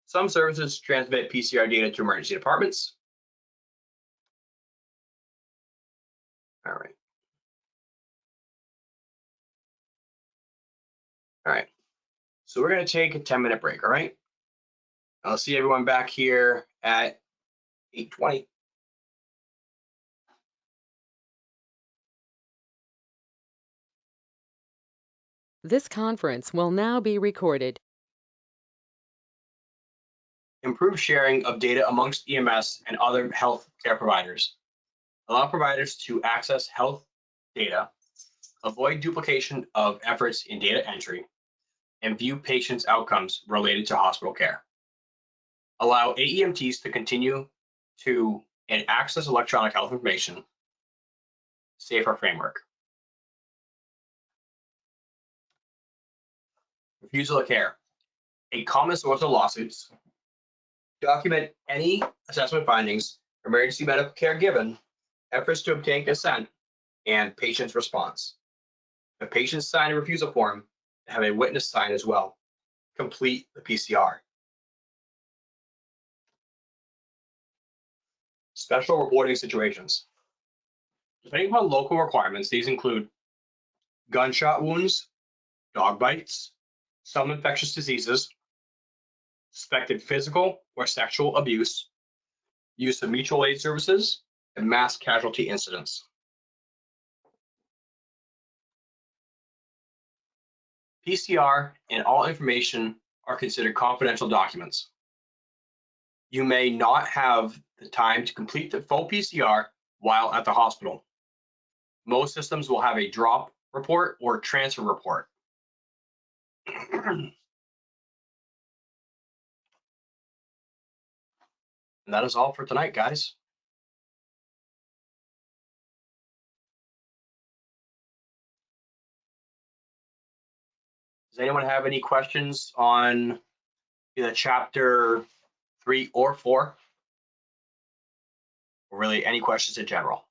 Some services transmit PCR data to emergency departments. All right. All right. So we're going to take a 10-minute break, all right? I'll see everyone back here at 8:20. This conference will now be recorded. Improve sharing of data amongst EMS and other health care providers. Allow providers to access health data, avoid duplication of efforts in data entry, and view patients' outcomes related to hospital care. Allow AEMTs to continue to and access electronic health information. Safer framework. Refusal of care. A common source of lawsuits. Document any assessment findings, emergency medical care given, efforts to obtain consent, and patient's response. The patient sign a refusal form, have a witness sign as well. Complete the PCR. Special reporting situations. Depending upon local requirements, these include gunshot wounds, dog bites, some infectious diseases, suspected physical or sexual abuse, use of mutual aid services, and mass casualty incidents. PCR and all information are considered confidential documents. You may not have the time to complete the full PCR while at the hospital. Most systems will have a drop report or transfer report. And that is all for tonight, guys. Does anyone have any questions on either chapter 3 or 4? Or really any questions in general?